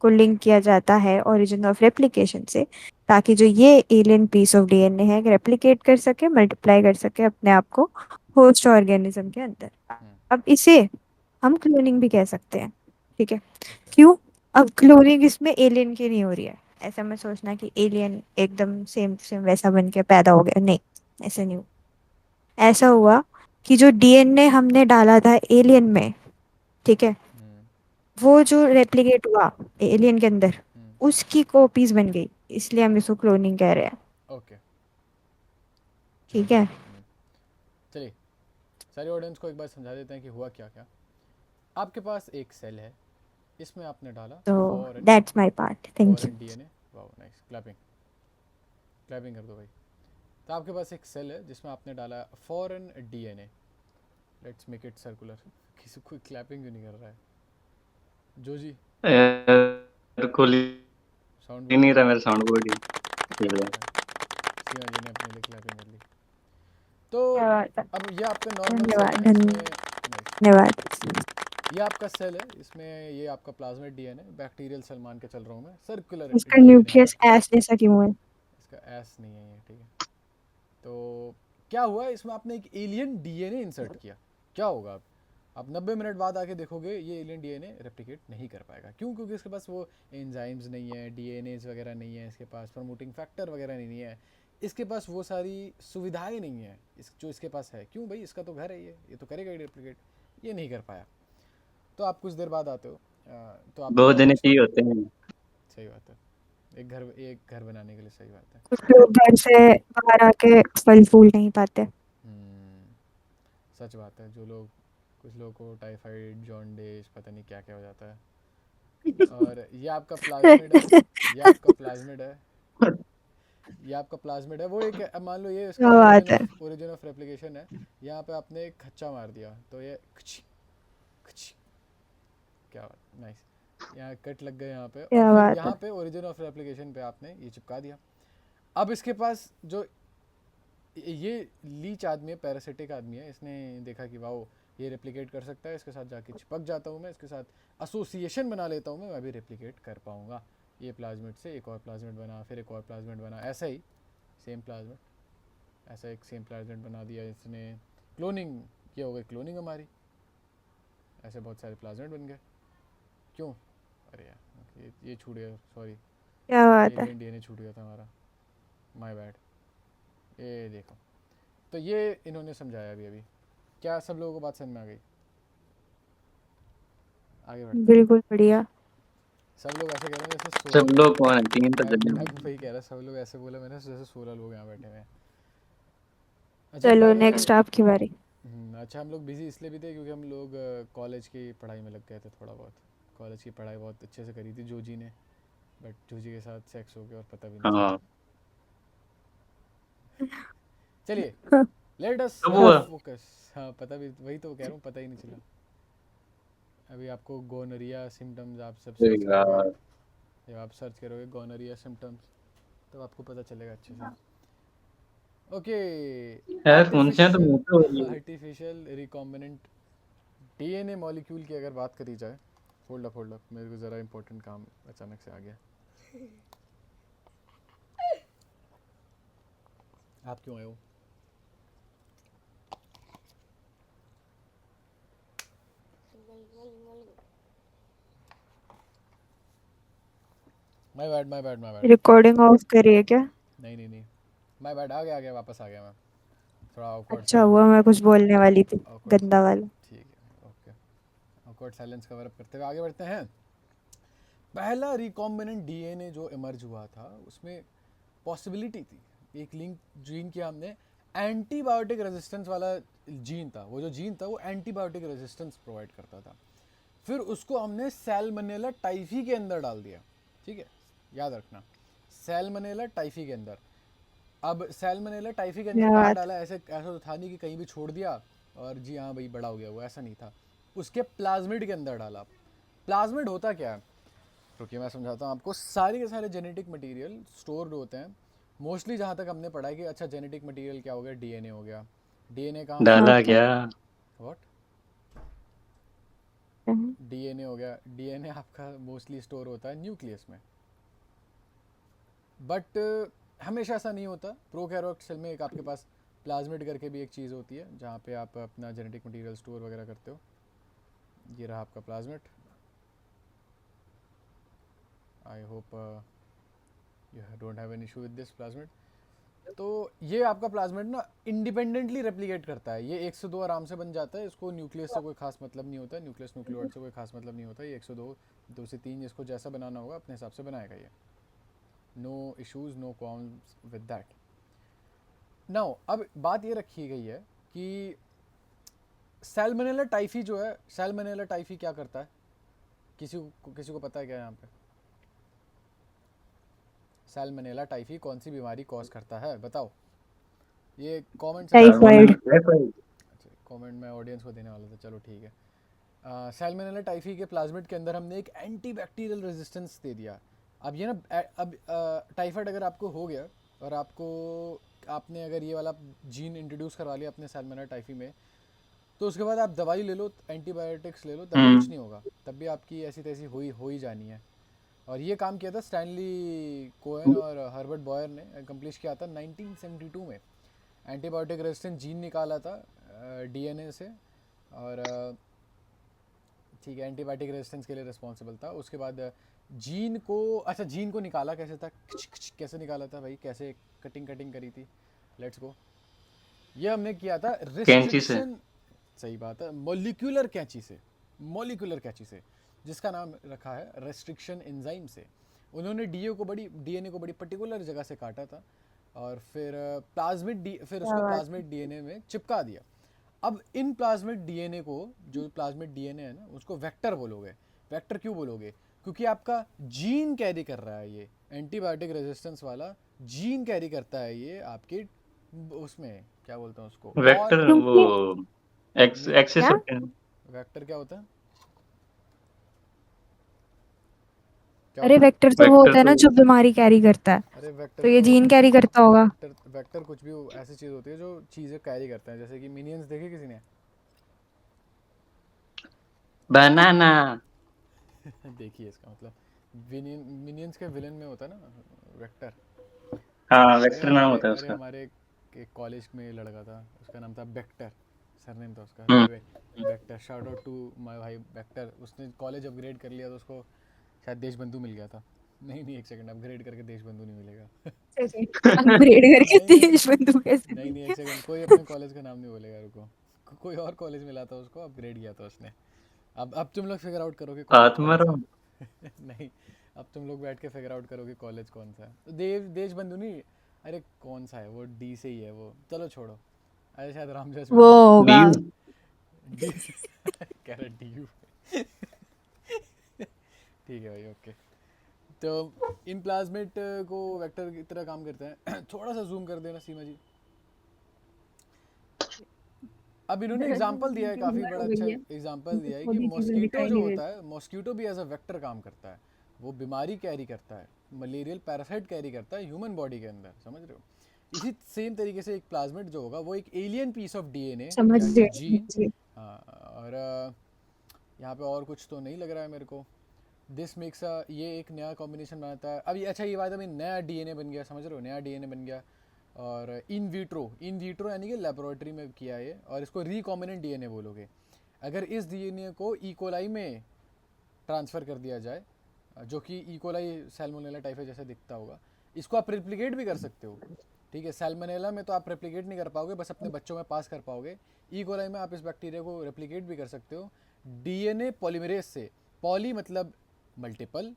को लिंक किया जाता है ओरिजिन ऑफ रेप्लिकेशन से, ताकि जो ये एलियन पीस ऑफ डीएनए है रेप्लिकेट कर सके, मल्टीप्लाई कर सके अपने आप को होस्ट ऑर्गेनिज्म के अंदर। अब इसे हम क्लोनिंग भी कह सकते हैं, ठीक है। ओके। क्यों? अब क्लोनिंग इसमें एलियन की नहीं हो रही है, ऐसा मैं सोचना कि एलियन एकदम सेम सेम वैसा बन के पैदा हो गया, नहीं, ऐसा नहीं हुआ। ऐसा हुआ कि जो डीएनए हमने डाला था एलियन में, ठीक है, वो जो रेप्लिकेट हुआ एलियन के अंदर, उसकी कॉपीज बन गई, इसलिए हम इसको क्लोनिंग कह रहे हैं, ओके। ठीक है। चलिए, सारी ऑडियंस को एक बार समझा देते हैं कि हुआ क्या क्या। आपके पास एक सेल है, इसमें आपने डाला तो foreign, that's my part, thank you. Foreign DNA. Wow nice, clapping, clapping कर दो भाई। तो आपके पास एक सेल है जिसमें आपने डाला foreign DNA. Let's make it circular. किसी कोई क्लैपिंग क्यों नहीं कर रहा है? जो जी, यार खोल साउंड ही बोर्ड नहीं खोलो। रहा मेरा साउंड बोर्ड ही क्या हिल रहा बात है, सीमा जी ने अपने लिए क्लैपिंग कर ली। तो क्या बात है, अब ये आपका नॉर्मल सेल धन्यवाद है, इसमें धन्यवाद। ये आपका सेल है, इसमें ये आपका प्लाज्मिड डीएनए, बैक्टीरियल सेल मान के चल रहा हूँ मैं, सर्कुलर इसका डीएनए है न्यूक्लियस आपका। एस जैसा क्यों है? इसका एस नहीं है ये, ठीक है। तो क्या हुआ, इसमें आपने एक एलियन डीएनए इंसर्ट किया। क्या होगा अब? आप 90 मिनट बाद आके देखोगे ये एलियन डीएनए रेप्लिकेट नहीं कर पाएगा। क्यों? क्योंकि इसके पास वो एंजाइम्स नहीं है, डीएनएज वगैरह नहीं है इसके पास, प्रमोटिंग फैक्टर वगैरह नहीं है, इसके पास वो सारी सुविधाएं नहीं है जो इसके पास है। क्यों भाई, इसका तो घर है, ये तो करेगा ही रेप्लिकेट, ये नहीं कर पाया। तो आप कुछ देर बाद आते हो, तो आपने दो कहा जने अच्छा, चाहिए होते हैं। सही बात है, एक घर बनाने के लिए, सही बात है। कुछ लोग घर से बाहर आके फल फूल नहीं पाते। हम्म, सच बात है। जो लोग, कुछ लोगों को टाइफाइड, जॉन्डिस, पता नहीं क्या क्या हो जाता है। और ये आपका प्लाज्मिड है, ये आपका प्लाज्मिड है, ये आपका प्लाज्मिड है, वो एक अब मान लो ये इसका क्या बात है। ओरिजिन ऑफ रेप्लिकेशन है। यहाँ पे आपने एक खच्चा मार दिया तो ये खची खची, क्या बात, नाइस, यहाँ कट लग गए यहाँ पे, और क्या फिर बात है। यहाँ पे ओरिजिन ऑफ रेप्लिकेशन पे आपने ये चिपका दिया। अब इसके पास जो ये लीच आदमी है, पैरासिटिक आदमी है, इसने देखा कि वाओ ये रेप्लिकेट कर सकता है, इसके साथ जाके चिपक जाता हूँ मैं, इसके साथ एसोसिएशन बना लेता हूँ मैं भी रेप्लिकेट कर पाऊँगा। ये प्लाज्मिड से एक और प्लाज्मिड बना, फिर एक और प्लाज्मिड बना, ऐसा ही सेम प्लाज्मिड, ऐसा एक सेम प्लाज्मिड बना दिया इसने। क्लोनिंग ये हो गई, क्लोनिंग हमारी, ऐसे बहुत सारे प्लाज्मिड बन गए। क्यों? अरे यार ये छूट गया, सॉरी, क्या बात है। एलियन डीएनए छूट गया था हमारा, माय बैड। ये देखो, तो ये इन्होंने समझाया अभी अभी। क्या सब लोगों को बात समझ में आ गई? आगे बढ़ते हैं। बिल्कुल बढ़िया। सब लोग ऐसे कह रहे हैं जैसे सब 16 लोग कौन है, 3 तो मैं जने मैं हैं। वही कह रहा, सब लोग ऐसे बोला मैंने जैसे 16 लोग यहाँ बैठे हुए हैं। अच्छा चलो बाय द नेक्स्ट आपकी बारी। अच्छा हम लोग बिजी इसलिए भी थे क्योंकि हम लोग कॉलेज की पढ़ाई में लग गए थे थोड़ा बहुत। कॉलेज की पढ़ाई बहुत अच्छे से करी थी जोजी ने, बट जोजी के साथ सेक्स हो गया और पता भी नहीं चला। हाँ, चलिए लेट अस कब हुआ? फोकस। हाँ पता भी, वही तो कह रहा हूँ, पता ही नहीं चला। अभी आपको गोनरिया सिम्टम्स आप सब अरे सर्च करोगे, यार, जब आप सर्च करोगे गोनरिया सिम्टम्स तो आपको पता चलेगा अच्छे से। ओके, यार उनसे तो आर्टिफिशियल मोटे हो रही है। आर्टिफिशियल रिकॉम्बिनेंट डीएनए मॉलिक्यूल की अगर बात करी जाए, होल्ड अप मेरे को ज़रा इंपॉर्टेंट काम अचानक से आ गया। आप क्यों आए हो? My bad. रिकॉर्डिंग ऑफ करिए क्या? नहीं, माय बैड, आ गया वापस आ गया मैं। थोड़ा awkward अच्छा साइलेंस, हुआ, मैं कुछ बोलने वाली थी awkward, गंदा वाला। ठीक है okay. awkward silence cover up करते हुए आगे बढ़ते हैं। पहला रिकॉम्बिनेंट डीएनए जो इमर्ज हुआ था उसमें पॉसिबिलिटी थी, एक लिंक जीन किया हमने, एंटीबायोटिक रेजिस्टेंस वाला जीन था। वो जो जीन था वो एंटीबायोटिक रेजिस्टेंस प्रोवाइड करता था। फिर उसको हमने सैल्मोनेला टाइफी के अंदर डाल दिया, ठीक है, याद रखना, सैल्मोनेला टाइफी के अंदर। अब सैल्मोनेला टाइफी के अंदर क्या कहाँ बात। डाला? ऐसा तो था नहीं कि कहीं भी छोड़ दिया और जी हाँ भाई बड़ा हो गया, वो ऐसा नहीं था। उसके प्लाज्मिड के अंदर डाला। प्लाज्मिड होता क्या है? रुकिए मैं समझाता हूँ आपको। सारे के सारे जेनेटिक मटेरियल स्टोर्ड होते हैं मोस्टली, जहाँ तक हमने पढ़ा है कि अच्छा जेनेटिक मटेरियल क्या हो गया, डीएनए हो गया। डीएनए कहाँ स्टोर डाला होता क्या? है? व्हाट? डीएनए हो गया, डीएनए आपका मोस्टली स्टोर होता है न्यूक्लियस में, बट हमेशा ऐसा नहीं होता। प्रोकैरियोट सेल में एक आपके पास प्लाज्मिड करके भी एक चीज़ होती है जहाँ पे आप अपना जेनेटिक मटेरियल स्टोर वगैरह करते हो। ये रहा आपका plasmid. I hope you don't have an issue with this plasmid. तो ये आपका प्लाज्मिड ना इंडिपेंडेंटली रेप्लिकेट करता है, ये 102 आराम से बन जाता है। इसको न्यूक्लियस से कोई खास मतलब नहीं होता, न्यूक्लियस न्यूक्लियोइड से कोई खास मतलब नहीं होता। ये 102 2 से 3 इसको जैसा बनाना होगा अपने हिसाब से बनाएगा ये, no issues no problems with that. Now अब बात ये रखी गई है कि सैल्मोनेला टाइफी जो है, सैल्मोनेला टाइफी क्या करता है? किसी को पता है क्या यहाँ पे? सैल्मोनेला टाइफी कौन सी बीमारी कॉज करता है बताओ? ये कमेंट सेक्शन में, टाइफाइड। अच्छा कमेंट मैं ऑडियंस को देने वाला था, चलो ठीक है। सैल्मोनेला टाइफी के प्लाज्मिड के अंदर हमने एक एंटीबैक्टीरियल रेजिस्टेंस दे दिया। अब ये ना अब टाइफाइड अगर आपको हो गया और आपने अगर ये वाला जीन इंट्रोड्यूस करवा लिया अपने सैल्मोनेला टाइफी में, तो उसके बाद आप दवाई ले लो, एंटीबायोटिक्स ले लो, तब भी कुछ नहीं होगा, तब भी आपकी ऐसी तैसी हो ही जानी है। और ये काम किया था स्टैनली कोएन और हर्बर्ट बॉयर ने, कंप्लीट किया था 1972 में। एंटीबायोटिक रेजिस्टेंट जीन निकाला था डीएनए से, और ठीक है एंटीबायोटिक रेजिस्टेंस के लिए रिस्पॉन्सिबल था। उसके बाद जीन को निकाला कैसे था, कैसे निकाला था भाई, कैसे कटिंग करी थी, लेट्स गो। ये हमने किया था कैंची से। रिस्ट्रिक्शन, सही बात है, मॉलिक्यूलर कैंची से, जिसका नाम रखा है रेस्ट्रिक्शन एंजाइम से। उन्होंने डीएनए को बड़ी पर्टिकुलर जगह से काटा था और फिर फिर क्या उसको बात। प्लाज्मिड डीएनए में चिपका दिया। अब इन प्लाज्मिड डीएनए को, जो प्लाज्मिड डीएनए है ना, उसको वेक्टर बोलोगे। वेक्टर क्यों बोलोगे? क्योंकि आपका जीन कैरी कर रहा है ये एंटीबायोटिक रेजिस्टेंस वाला जीन कैरी करता है ये आपके उसमें, क्या बोलते हैं उसको, और वेक्टर वो क्योंकि एक्स नहीं, एक्सिस क्या होते हैं। वेक्टर क्या होता है, क्या अरे होता है? वेक्टर तो वो वेक्टर होता है तो ना जो बीमारी कैरी करता है, अरे वेक्टर तो ये तो, जीन कैरी करता होगा। वेक्टर वेक्टर कुछ भी ऐसी चीज़ होती है जो चीज़ें कैरी करते हैं, जैसे कि मिनियंस देखे किसी ने? बनाना। देखिए इसका मतलब मिनियंस के विलन में होता है ना वेक्टर। हाँ, अरे वेक्टर नाम हमारे होता है अरे उसका। हमारे एक कॉलेज में लड़का था, उसका नाम था बेक्टर, सरनेम था उसका हम्म। Bector. Shout out to my भाई बेक्टर। उसने कॉलेज अपग्रेड कर लिया तो उसको शायद देशबंधु मिल गया था। नहीं नहीं, एक सेकंड, अपग्रेड करके देशबंधु नहीं मिलेगा। अपग्रेड करके नहीं नहीं देश बंधु कैसे नहीं नहीं, दिखे। एक सेकंड, कोई अपने कॉलेज का नाम नहीं बोलेगा, रुको। कोई और कॉलेज मिला था उसको, अपग्रेड किया था उसने। अब तुम लोग फिगर आउट करोगे कॉलेज कौन सा आत्माराम। है। नहीं, अब तुम लोग बैठ के फिगर आउट करोगे कॉलेज कौन सा है। तो देशबंधु नहीं, अरे कौन सा है वो, डी से ही है वो, चलो छोड़ो। अरे शायद रामजस में वो था। होगा। डीयू। डी कह रहा डी यू। ठीक है भाई, ओके। तो इन प्लाज्मेट को वेक्टर की तरह काम करते हैं। थोड़ा सा जूम कर देना सीमा जी। अब इन्होंने एग्जाम्पल दिया है, काफ़ी उम्र बड़ा हो अच्छा गई है, एग्जाम्पल दिया है वो कि भी चीजें मॉस्कीटो दिखाई जो नहीं होता देती। है, मॉस्कीटो भी एज अ वेक्टर काम करता है। वो बीमारी कैरी करता है, मलेरियल पैरासाइट कैरी करता है ह्यूमन बॉडी के अंदर, समझ रहे हो? इसी सेम तरीके से एक प्लाज्मिड जो होगा वो एक एलियन पीस ऑफ डीएनए समझ या गए जीन। समझ गए। हाँ, और यहाँ पे और कुछ तो नहीं लग रहा है मेरे को। दिस मेक्स ये एक नया कॉम्बिनेशन बनाता है। अब ये अच्छा, ये बात अभी नया डीएनए बन गया, समझ रहे हो, नया डीएनए बन गया। और इन विट्रो यानी कि लेबोरेटरी में किया है, और इसको रिकॉम्बिनेंट डीएनए बोलोगे। अगर इस डीएनए को इकोलाई में ट्रांसफ़र कर दिया जाए, जो कि इकोलाई सैल्मोनेला टाइफस जैसा दिखता होगा, इसको आप रेप्लिकेट भी कर सकते हो। ठीक है, सैल्मोनेला में तो आप रेप्लिकेट नहीं कर पाओगे, बस अपने बच्चों में पास कर पाओगे। इकोलाई में आप इस बैक्टीरिया को रेप्लिकेट भी कर सकते हो डीएनए पॉलीमरेज से। पॉली मतलब मल्टीपल,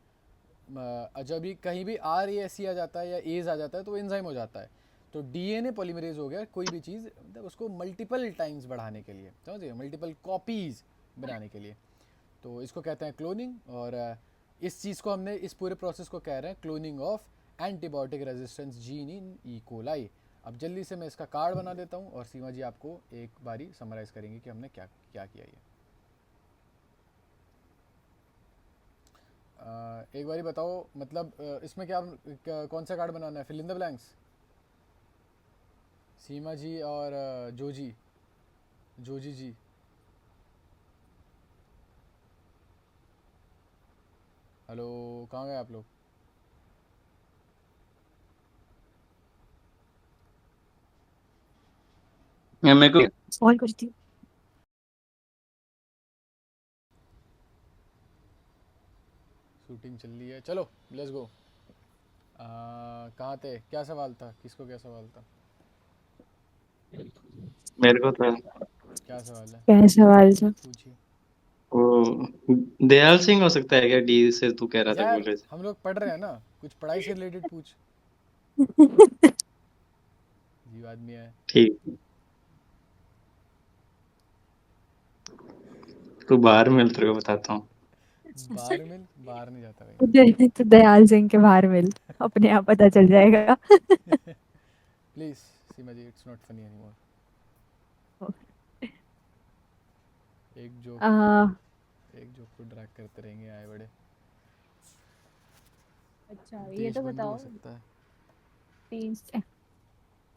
जब भी कहीं भी आर ए एस आ जाता है या एज आ जाता है तो वो एंजाइम हो जाता है। तो डीएनए पॉलीमरेज हो गया कोई भी चीज़, मतलब उसको मल्टीपल टाइम्स बढ़ाने के लिए, समझिए, मल्टीपल कॉपीज बनाने के लिए। तो इसको कहते हैं क्लोनिंग। और इस चीज़ को हमने, इस पूरे प्रोसेस को कह रहे हैं cloning of antibiotic resistance gene in E coli. अब जल्दी से मैं इसका कार्ड बना देता हूँ और सीमा जी आपको एक बारी समराइज़ करेंगे कि हमने क्या क्या किया ये। एक बारी बताओ, मतलब इसमें कौन सा कार्ड बनाना है, फिल इन द ब्लैंक्स। सीमा जी और जोजी, जोजी जी। हेलो, कहाँ गए आप लोग? मेरे को सॉल्व करती हूँ। शूटिंग चल रही है, चलो लेट्स गो। कहाँ थे, क्या सवाल था, किसको क्या सवाल था? मेरे को तो क्या सवाल है, क्या सवाल था? पूछिए। वो दयाल सिंह हो सकता है क्या, डी से तू कह रहा था, बोल यार रहे थे। हम लोग पढ़ रहे हैं ना, कुछ पढ़ाई से रिलेटेड पूछ। जीव आदमी है। ठीक। तू बाहर मिल, तेरे को बताता हूँ। बाहर मिल, बाहर नहीं जाता भाई। तो दयाल सिंह के बाहर मिल, अपने आप पता चल जाएगा। Please Seema ji, it's not funny anymore. एक जोक, आ, एक जोक को ड्रैग करते रहेंगे आए बड़े। अच्छा ये देश तो बंधु हो बताओ, सकता है। तीन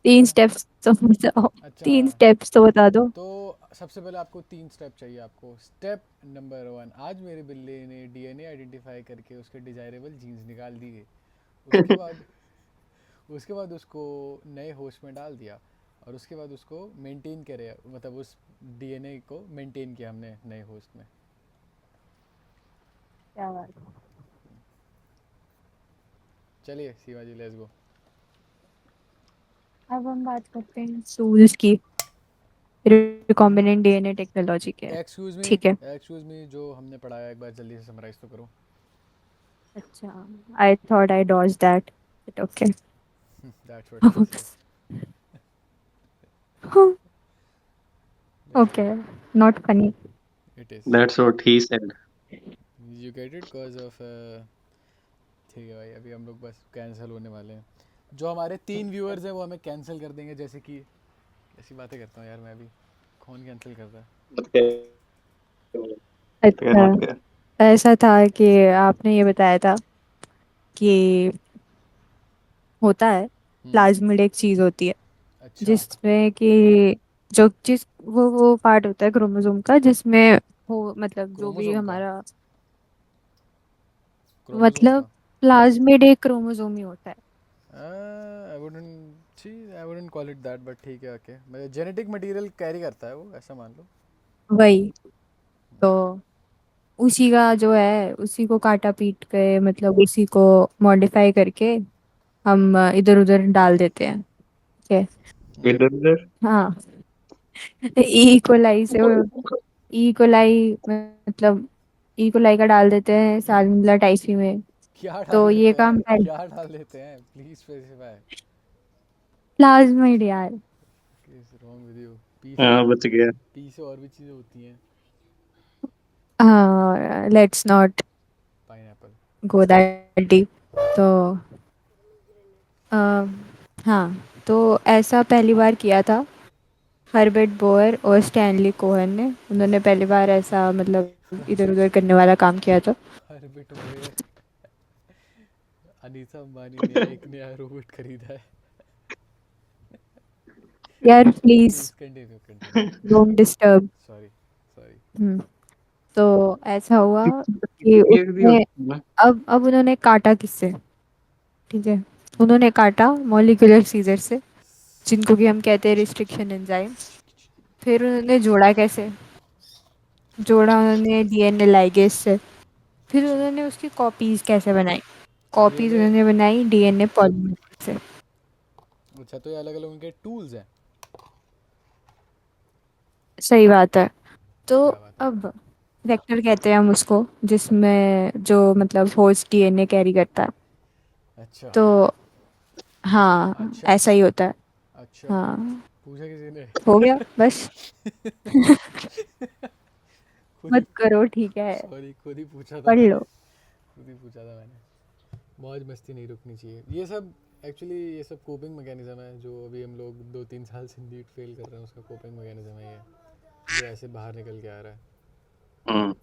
तीन क्या? स्टेप्स तो बताओ। अच्छा, 3 स्टेप्स तो बता दो। तो सबसे पहले आपको 3 स्टेप चाहिए। आपको स्टेप नंबर 1, आज मेरे बिल्ली ने डीएनए आइडेंटिफाई करके उसके डिजायरेबल जीन्स निकाल दिए। उसके बाद, उसके बाद उसको नए होस्ट में डाल दिया, और उसके बाद उसको मेंटेन करे, मतलब उस डीएनए को मेंटेन किया हमने नए होस्ट में। क्या बात। चलिए शिवाजी, लेट्स गो। अब हम बात करते हैं टूल्स की, रिकॉम्बिनेंट डीएनए टेक्नोलॉजी के। एक्सक्यूज मी, ठीक है। एक्सक्यूज मी, जो हमने पढ़ाया एक बार जल्दी से समराइज तो करो। अच्छा, I thought I dodge that, but okay. That's what she said. Let's go. Okay, not funny. It is, that's what he said. You get it because of ठीक है भाई, अभी हम लोग बस कैंसिल होने वाले हैं। जो हमारे 3 व्यूअर्स हैं वो हमें कैंसिल कर देंगे, जैसे कि ऐसी बातें करता हूँ यार मैं भी। कौन कैंसिल कर रहा है? मत कर अच्छा, मत कर। ऐसा था कि आपने ये बताया था कि होता है, हम्म। प्लाज्मिड एक चीज होती है अच्छा। जिसमें कि जो जिस वो पार्ट होता है क्रोमोसोम का जिसमें हो मतलब जो भी क्रोमोसोम का? हमारा क्रोमोसोम मतलब का? प्लाज्मिड एक क्रोमोसोम ही होता है। I wouldn't see, I wouldn't call it that, but ठीक है, ओके। मैं जेनेटिक मटेरियल कैरी करता है वो, ऐसा मान लो। वही तो उसी का जो है उसी को काटा पीट के मतलब उसी को मॉडिफाई करके हम इधर उधर डाल देते हैं। ठीक है। हम्म। इधर उधर। हाँ। ई कोलाई से ई कोलाई मतलब ई कोलाई का डाल देते हैं साल्मोनेला टाइफी में। क्या डाल तो ये देते काम हैं, पहले क्या डाल देते हैं, प्लीज स्पेसिफाई। प्लाज्मिड यार। Is wrong with you? P से हाँ और, बच गया। पी से और भी चीज़ें होती हैं। हाँ, let's not pineapple. Go that deep. तो अ, हाँ, तो ऐसा पहली बार किया था हर्बर्ट बोयर और स्टैनली कोहेन ने। उन्होंने पहली बार ऐसा मतलब इधर उधर करने वाला काम किया था। हर बिट वो, अनीता अंबानी ने एक नया रोबोट खरीदा है। यार please please continue, continue. Don't disturb. Sorry, sorry. तो ऐसा हुआ कि ये भी उसने होता है। अब उन्होंने काटा किससे? ठीक है, उन्होंने काटा मॉलिक्यूलर सीजर से, जिनको कि हम कहते हैं रिस्ट्रिक्शन एंजाइम। फिर उन्होंने जोड़ा कैसे? जोड़ा उन्होंने डीएनए लाइगेज से। फिर उन्होंने उसकी कॉपीज कैसे बनाई? Copies DNA. उन्होंने बनाई डीएनए पॉलीमरेज से। अच्छा, तो ये अलग अलग उनके टूल्स हैं। सही बात है। तो क्या बात है? अब वेक्टर कहते हैं हम उसको जिसमें जो मतलब होस्ट डीएनए कैरी करता है। अच्छा। तो हाँ, अच्छा। ऐसा ही होता है। अच्छा। हाँ, पूछा किसी ने? हो गया बस। खुद ही। मत करो, ठीक है। सॉरी, खुद ही पूछा था पढ़ मैंने। लो। खुद ही पूछा था मैंने। मौज मस्ती नहीं रुकनी चाहिए, ये सब। एक्चुअली ये सब कोपिंग मैकेनिज्म है, जो अभी हम लोग 2-3 साल से नीट फेल कर रहे हैं, उसका कोपिंग मैकेनिज्म है ये, जो ऐसे बाहर निकल के आ रहा है। हम्म।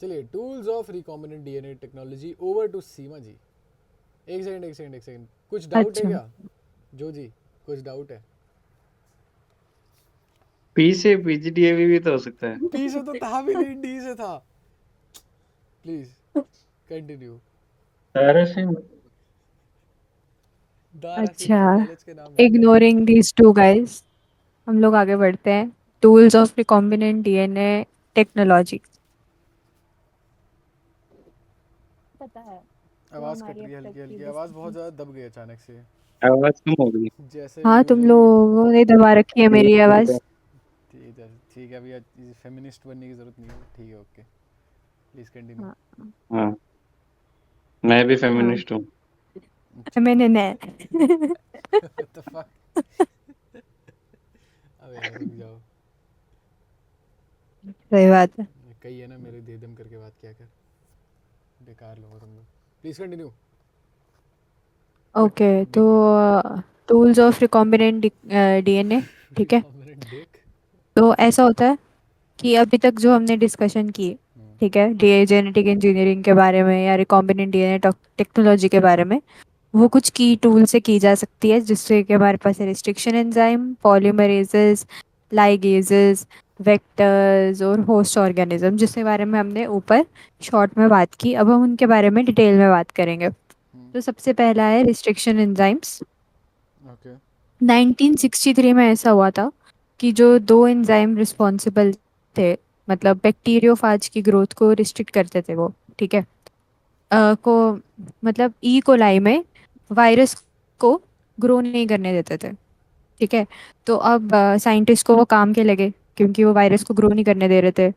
चलिए, tools of recombinant DNA technology, over to Seema ji. एक सेकंड, एक सेकंड, एक सेकंड, कुछ डाउट है अच्छा, क्या? जो जी, कुछ डाउट है? पी से पीजीडीएवी भी तो हो सकता है। पी से तो था भी नहीं, डी से था। Please continue. सारा से। दारा सिंह अच्छा। तो कॉलेज के नाम नहीं है। इग्नोरिंग दीज टू गाइस, हम लोग आगे बढ़ते हैं। Tools of recombinant DNA technology. पता है जो आवाज़ कट हमारी रही अब है, तक हल्की की हल्की आवाज़ बहुत डिस्कशन। ज़्यादा दब गई अचानक से। आवाज कम हो गई। जैसे हाँ, तुम मुझे ये। लोगों ने दबा रखी है मेरी आवाज। ठीक है, ठीक है, अभी फेमिनिस्ट बनने की ज़रूरत नहीं है, ठीक है, ओके। Please continue. हाँ हाँ, मैं भी हाँ, फेमिनिस्ट हूँ। मैंने ने व्हाट द फक। अबे यार रुक जाओ। सही बात है। कही है ना, मेरे दे दम करके बात किया कर। बेकार लोग हो तुम लोग। Please continue. ओके, तो Dick. Tools of recombinant DNA. ठीक है। Recombinant Dick. तो ऐसा होता है कि अभी तक जो हमने डिस्कशन की, ठीक है, डी जेनेटिक इंजीनियरिंग के बारे में या रिकॉम्बिनेंट डीएनए टेक्नोलॉजी के बारे में, वो कुछ की टूल से की जा सकती है, जिससे कि हमारे पास restriction enzyme, polymerases, ligases, vectors और होस्ट ऑर्गेनिज्म, जिसके बारे में हमने ऊपर शॉर्ट में बात की। अब हम उनके बारे में डिटेल में बात करेंगे। तो सबसे पहला है रिस्ट्रिक्शन एंजाइम्स। ओके। 1963 में ऐसा हुआ था कि जो दो एंजाइम रिस्पॉन्सिबल थे, मतलब बैक्टीरियोफाज की ग्रोथ को रिस्ट्रिक्ट करते थे वो, ठीक है, को मतलब ई कोलाई में वायरस को ग्रो नहीं करने देते थे। ठीक है। तो अब साइंटिस्ट को वो काम के लगे, क्योंकि वो वायरस को ग्रो नहीं करने दे रहे थे,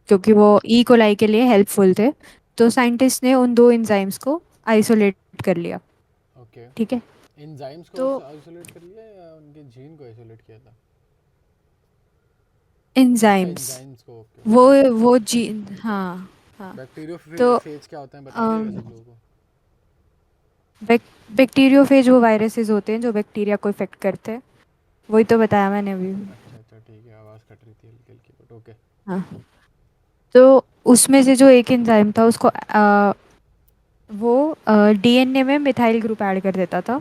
क्योंकि वो ई कोलाई के लिए हेल्पफुल थे। तो साइंटिस्ट ने उन दो एंजाइम्स को आइसोलेट कर लिया। ओके। ठीक है। एंजाइम्स को तो आइसोलेट कर लिया या उनके जीन को आइसोलेट किया था? अच्छा, एंजाइम्स, एंजाइम्स को, ओके, वो ओके। वो जीन, हाँ हाँ। बैक्टीरियो तो फेज क्या होता है, बता दिएगा अम, सब लोगों को? बैक्टीरियोफेज वो वायरसेस होते हैं जो बैक्टीरिया को इफेक्ट करते हैं, वही तो बताया मैंने अभी। अच्छा अच्छा ठीक है, आवाज़ कट रही थी हल्की हल्की, बट ओके। हाँ, तो उसमें से जो एक एंजाइम था उसको वो डीएनए में मिथाइल ग्रुप ऐड कर देता था।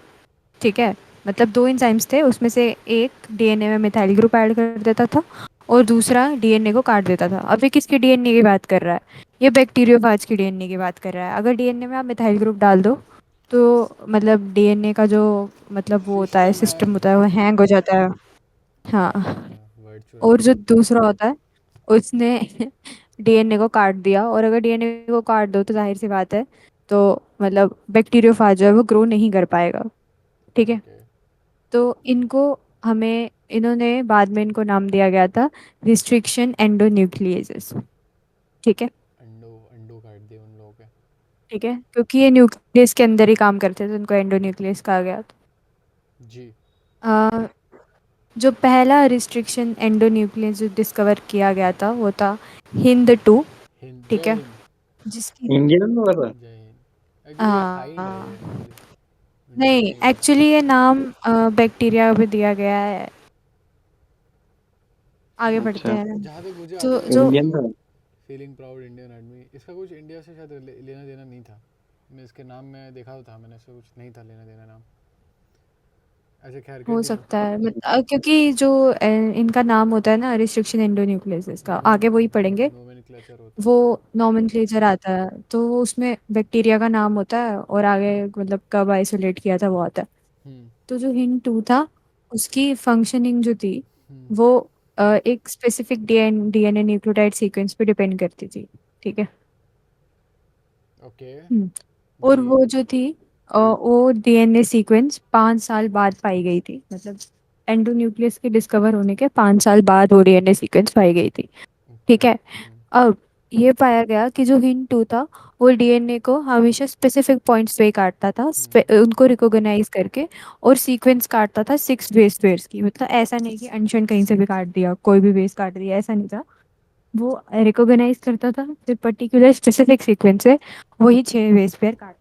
ठीक है, मतलब दो एंजाइम्स थे, उसमें से एक डीएनए में मिथाइल ग्रुप ऐड कर देता था और दूसरा डीएनए को काट देता था। अभी किसके डीएनए की बात कर रहा है? ये बैक्टीरियोफाज की डीएनए की बात कर रहा है। अगर डीएनए में आप मिथाइल ग्रुप डाल दो तो मतलब डीएनए का जो मतलब वो होता है, सिस्टम सिस्टम हैंग होता है, वो हैंग हो जाता है। हाँ, अच्छा, वर्ड चुरा और लिया जो मैंने। दूसरा होता है उसने डीएनए को काट दिया, और अगर डीएनए को काट दो तो जाहिर सी बात है, तो मतलब बैक्टीरियोफाज जो है वो ग्रो नहीं कर पाएगा। ठीक है, ओके। तो इनको हमें इन्होंने बाद में इनको नाम दिया गया था रिस्ट्रिक्शन एंडोन्यूक्लिएजेस। ठीक है। अंडो अंडो काट दिए उन लोगों के। ठीक है, क्योंकि ये न्यूक्लियस के अंदर ही काम करते थे तो इनको एंडोन्यूक्लियस कहा गया था। जी। अ, जो पहला रिस्ट्रिक्शन एंडोन्यूक्लियस जो डिस्कवर किया गया था वो था हिंद 2। हिंद, ठीक जय है, हिंद। जिसकी इंडियन में बता। जय हिंद। अ, एक्चुअली ये हाइंड है, ये एक्चुअली इंडियन नहीं, में नहीं है। एक्चुअली ये नाम बैक्टीरिया पे दिया गया है। आगे बढ़ते अच्छा, हैं। जहाँ तक मुझे आता तो है जो इंडियन जो था। फीलिंग प्राउड इंडियन आर्मी, इसका कुछ इंडिया से शायद लेना देना नहीं था। मैं इसके नाम में देखा तो था मैंने, इसका कुछ नहीं था लेना देना नाम। अच्छा खैर हो कंटिन्यू। सकता है क्योंकि जो इनका नाम होता है ना रिस्ट्रिक्शन एंडोन्यूक्लियस का, आगे वही पढ़ेंगे। नोमेनक्लेचर होता वो है। नॉमेनक्लेचर आता है तो वो उसमें बैक्टीरिया का नाम होता है और आगे मतलब कब आइसोलेट किया था वो आता है। हम्म। तो जो हिंद 2 था उसकी फंक्शनिंग जो थी हम्म। वो एक स्पेसिफिक डीएनए न्यूक्लियोटाइड सीक्वेंस पे डिपेंड करती थी। ठीक है। ओके। हम्म, और जी। वो जो थी वो डीएनए सीक्वेंस 5 साल बाद पाई गई थी, मतलब एंडोन्यूक्लियस के डिस्कवर होने के 5 साल बाद वो डीएनए सीक्वेंस पाई गई थी। ठीक ओके। है, अब ये पाया गया कि जो हिंद 2 था वो डीएनए को हमेशा स्पेसिफिक पॉइंट्स पे ही काटता था, उनको रिकॉग्नाइज करके, और सीक्वेंस काटता था 6 बेस पेयर्स की। मतलब ऐसा नहीं कि अनशन कहीं से भी काट दिया, कोई भी बेस काट दिया, ऐसा नहीं था। वो रिकॉग्नाइज करता था जो पर्टिकुलर स्पेसिफिक सीक्वेंस है वही 6 बेस पेयर काट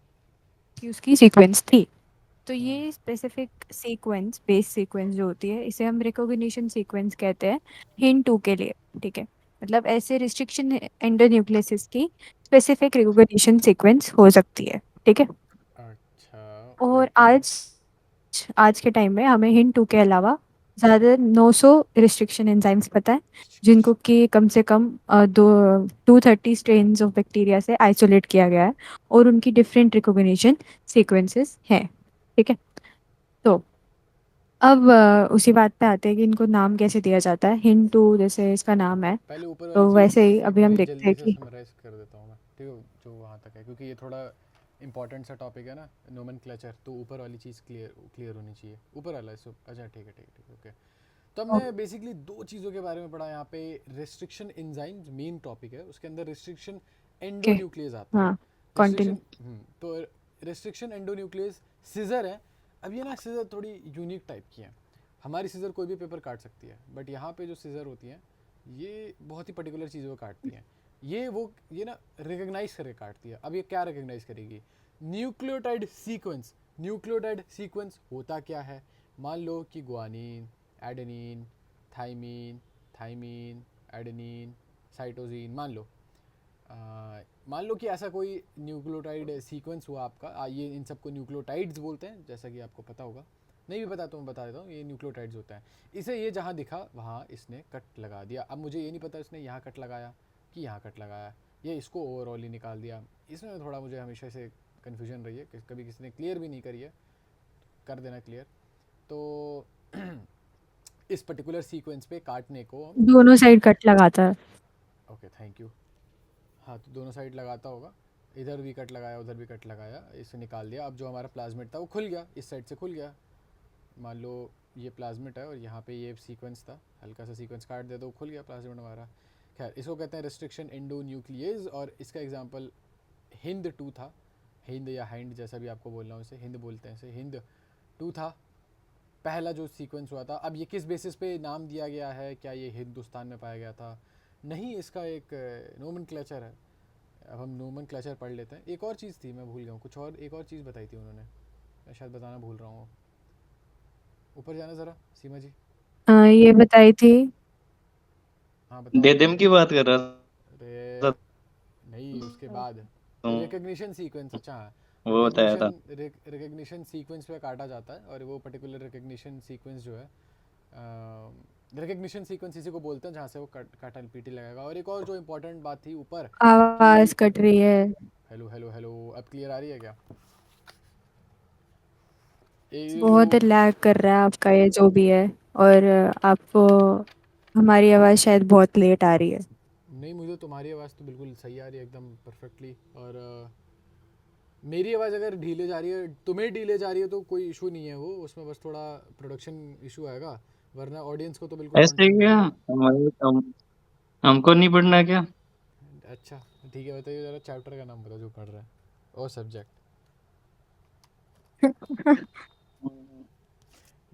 की उसकी सीक्वेंस थी। तो ये स्पेसिफिक सीक्वेंस, बेस सीक्वेंस जो होती है, इसे हम रिकॉग्निशन सीक्वेंस कहते हैं हिंद 2 के लिए। ठीक है, मतलब ऐसे रिस्ट्रिक्शन एंडोन्यूक्लियसिस की स्पेसिफिक रिकॉग्निशन सीक्वेंस हो सकती है। ठीक है, अच्छा। और ओके। आज आज के टाइम में हमें हिंद 2 के अलावा ज़्यादा 900 रिस्ट्रिक्शन एंजाइम्स पता है, जिनको कि कम से कम 230 स्ट्रेन्स ऑफ बैक्टीरिया से आइसोलेट किया गया है, और उनकी डिफरेंट रिकॉग्निशन सीक्वेंसेस हैं। ठीक है, तो अब उसी बात पे आते हैं कि इनको नाम कैसे दिया जाता है। हिंद 2 जैसे इसका नाम है, पहले ऊपर वाली तो चीज़ वैसे ही एक अभी हम बारी देखते जल्दी हैं से कि समराइज कर देता हूँ मैं, ठीक है, जो वहाँ तक है, क्योंकि ये थोड़ा इंपॉर्टेंट सा टॉपिक है ना, नोमेनक्लेचर। तो ऊपर वाली चीज़ क्लियर क्लियर होनी चाहिए, ऊपर वाला इसको। अच्छा ठीक है ठीक है ठीक है, ओके। तो हमने बेसिकली दो चीज़ों के बारे में पढ़ा यहाँ पे। रिस्ट्रिक्शन एंजाइम्स मेन टॉपिक है, उसके अंदर रिस्ट्रिक्शन ओके, एंडोन्यूक्लियस आता है। हाँ, रिस्ट्रिक्शन कंटिन्यू। तो रिस्ट्रिक्शन एंडोन्यूक्लियस सीजर है। अब ये ना सीजर थोड़ी यूनिक टाइप की है। हमारी सीजर कोई भी पेपर काट सकती है, बट यहाँ पे जो सीजर होती हैं ये बहुत ही पर्टिकुलर चीज़ों को काटती हैं। ये ना रिकग्नाइज करके काटती है। अब ये क्या रिकग्नाइज करेगी? Nucleotide sequence. न्यूक्लियोटाइड सीक्वेंस होता क्या है? मान लो कि guanine, adenine, thymine, thymine, adenine, cytosine, मान लो कि ऐसा कोई न्यूक्लियोटाइड सीक्वेंस हुआ आपका। ये इन सबको न्यूक्लियोटाइड्स बोलते हैं, जैसा कि आपको पता होगा। नहीं भी पता तो मैं बता देता हूँ, ये न्यूक्लियोटाइड्स होता है। इसे ये जहाँ दिखा वहाँ इसने कट लगा दिया। अब मुझे ये नहीं पता इसने यहाँ कट लगाया कि यहाँ कट लगाया, ये इसको ओवरऑल ही निकाल दिया। इसमें थोड़ा मुझे हमेशा से कन्फ्यूजन रही है कि कभी किसी ने क्लियर भी नहीं करी है, कर देना क्लियर। तो इस पर्टिकुलर सीक्वेंस पे काटने को हम, दोनों साइड कट लगाता है। Okay thank you. हाँ, तो दोनों साइड लगाता होगा, इधर भी कट लगाया उधर भी कट लगाया, इसे निकाल दिया। अब जो हमारा प्लाज्मिड था वो खुल गया, इस साइड से खुल गया। मान लो ये प्लाज्मिड है और यहाँ पे ये सीक्वेंस था, हल्का सा सीक्वेंस काट दिया तो वो खुल गया प्लाज्मिड हमारा। खैर, इसको कहते हैं रिस्ट्रिक्शन एंडोन्यूक्लियेज, और इसका एग्जांपल हिंद 2 था। हिंद या हाइंड जैसा भी आपको बोलना हो, इसे हिंद बोलते हैं। इसे हिंद 2 था पहला जो सीक्वेंस हुआ था। अब ये किस बेसिस पे नाम दिया गया है? क्या ये हिंदुस्तान में पाया गया था? नहीं, इसका एक नोमेनक्लेचर है। अब हम नोमेनक्लेचर पढ़ लेते हैं। एक और चीज़ थी, मैं भूल गया हूँ कुछ और, एक और चीज़ बताई थी उन्होंने। मैं शायद बताना भूल रहा हूँ। ऊपर जाना ज़रा सीमा जी। ये बताई थी। हाँ बताओ। डेडम की बात कर रहा अरे था नहीं, उसके बाद तुम, रिकग्निशन सीक्वेंस। अच्छा हाँ, वो बताया था। रिकग्निशन सीक्वेंस पे काटा जाता है, और वो पर्टिकुलर रिकग्निशन सीक्वेंस जो है, रिकग्निशन सीक्वेंस इसी को बोलते हैं जहाँ से वो काटा पीटी लगाएगा। और एक और जो इम्पोर्टेंट बात थी ऊपर आवाज कि कट रही है। हेलो हेलो हेलो, अब क्लियर आ रही है क्या? ये जो बहुत लैग कर रहा है आपका ये जो भी है। और आपको हमारी आवाज शायद बहुत लेट आ रही है। नहीं, मुझे तुम्हारी आवाज़ तो बिल्कुल सही आ रही है एकदम परफेक्टली। और मेरी आवाज़ अगर ढीले जा रही है, तुम्हें ढीले जा रही है, तो कोई इशू नहीं है, वो उसमें बस थोड़ा प्रोडक्शन इशू आएगा, वरना ऑडियंस को तो बिल्कुल ऐसे कंटेंट क्या, रहेगा। हमको नहीं पढ़ना क्या? अच्छा ठीक है, बताइए ज़रा चैप्टर का नाम बताओ जो पढ़ रहा है, और सब्जेक्ट।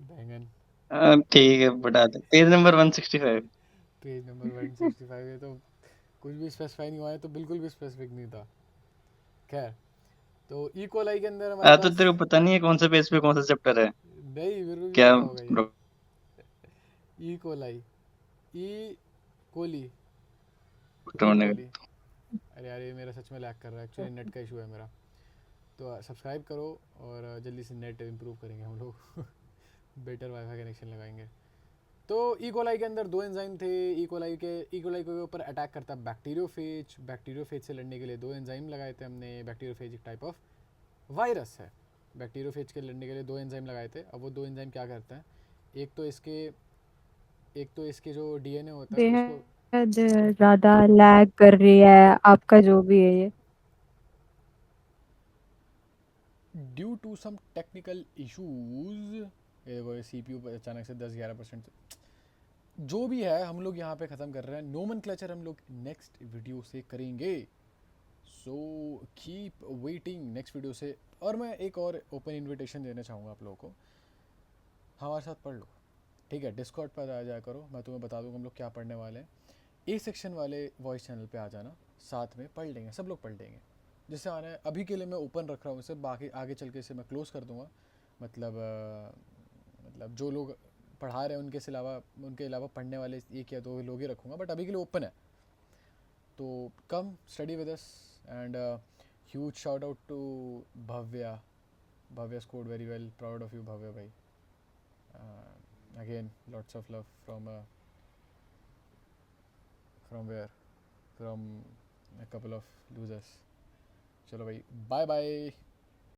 बैंगन। ठीक है, बता दे, पेज नंबर 165। पेज नंबर 165 है तो कुछ भी स्पेसिफाई नहीं हुआ है, तो बिल्कुल भी स्पेसिफिक नहीं था। खैर, तो ई कोलाई के अंदर हमारे तो पास, तेरे को पता नहीं है कौन सा पेज पे कौन सा चैप्टर है नहीं मेरे को क्यों क्या? पता होगा ये। ई कोलाई, ई कोली, ई ढूंढने कोली। अरे यार ये मेरा सच में लैग कर रहा है, एक्चुअली नेट का इशू है मेरा। तो सब्सक्राइब करो, और जल्दी से नेट इम्प्रूव करेंगे हम लोग। बेटर वाईफाई कनेक्शन लगाएंगे। तो ई कोलाई के अंदर दो एंजाइम थे। ई कोलाई के ऊपर अटैक करता है बैक्टीरियोफेज। बैक्टीरियोफेज से लड़ने के लिए दो एंजाइम लगाए थे हमने। बैक्टीरियोफेज एक टाइप ऑफ वायरस है। बैक्टीरियोफेज के लड़ने के लिए दो एंजाइम लगाए थे। अब वो दो एंजाइम क्या करते हैं, एक तो इसके एक तो इसके जो डीएनए होता है उसको, बेहद ज्यादा लैग कर रही है आपका जो भी है ये। Due to some technical issues, ये देखो ये सीपीयू पर अचानक से 10-11% जो भी है हम लोग यहाँ पे ख़त्म कर रहे हैं। नोमेनक्लेचर हम लोग नेक्स्ट वीडियो से करेंगे, so keep waiting next video से। और मैं एक और ओपन इनविटेशन देना चाहूँगा आप लोगों को, हमारे साथ पढ़ लो, ठीक है? डिस्कॉर्ड पर आ जाया करो, मैं तुम्हें बता दूँगा हम लोग क्या पढ़ने वाले हैं। ए सेक्शन वाले वॉइस चैनल पे आ जाना, साथ में पढ़ लेंगे, सब लोग पढ़ लेंगे। जिससे आना है, अभी के लिए मैं ओपन रख रहा हूँ इसे, बाकी आगे चल के इसे मैं क्लोज़ कर दूँगा। मतलब मतलब जो लोग पढ़ा रहे हैं उनके अलावा पढ़ने वाले एक या दो लोग ही रखूँगा, बट अभी के लिए ओपन है। तो come study with us, and huge shout out to Bhavya. Bhavya scored very well, proud of you Bhavya भाई। Again lots of love from where, from a couple of losers. चलो भाई, बाय बाय।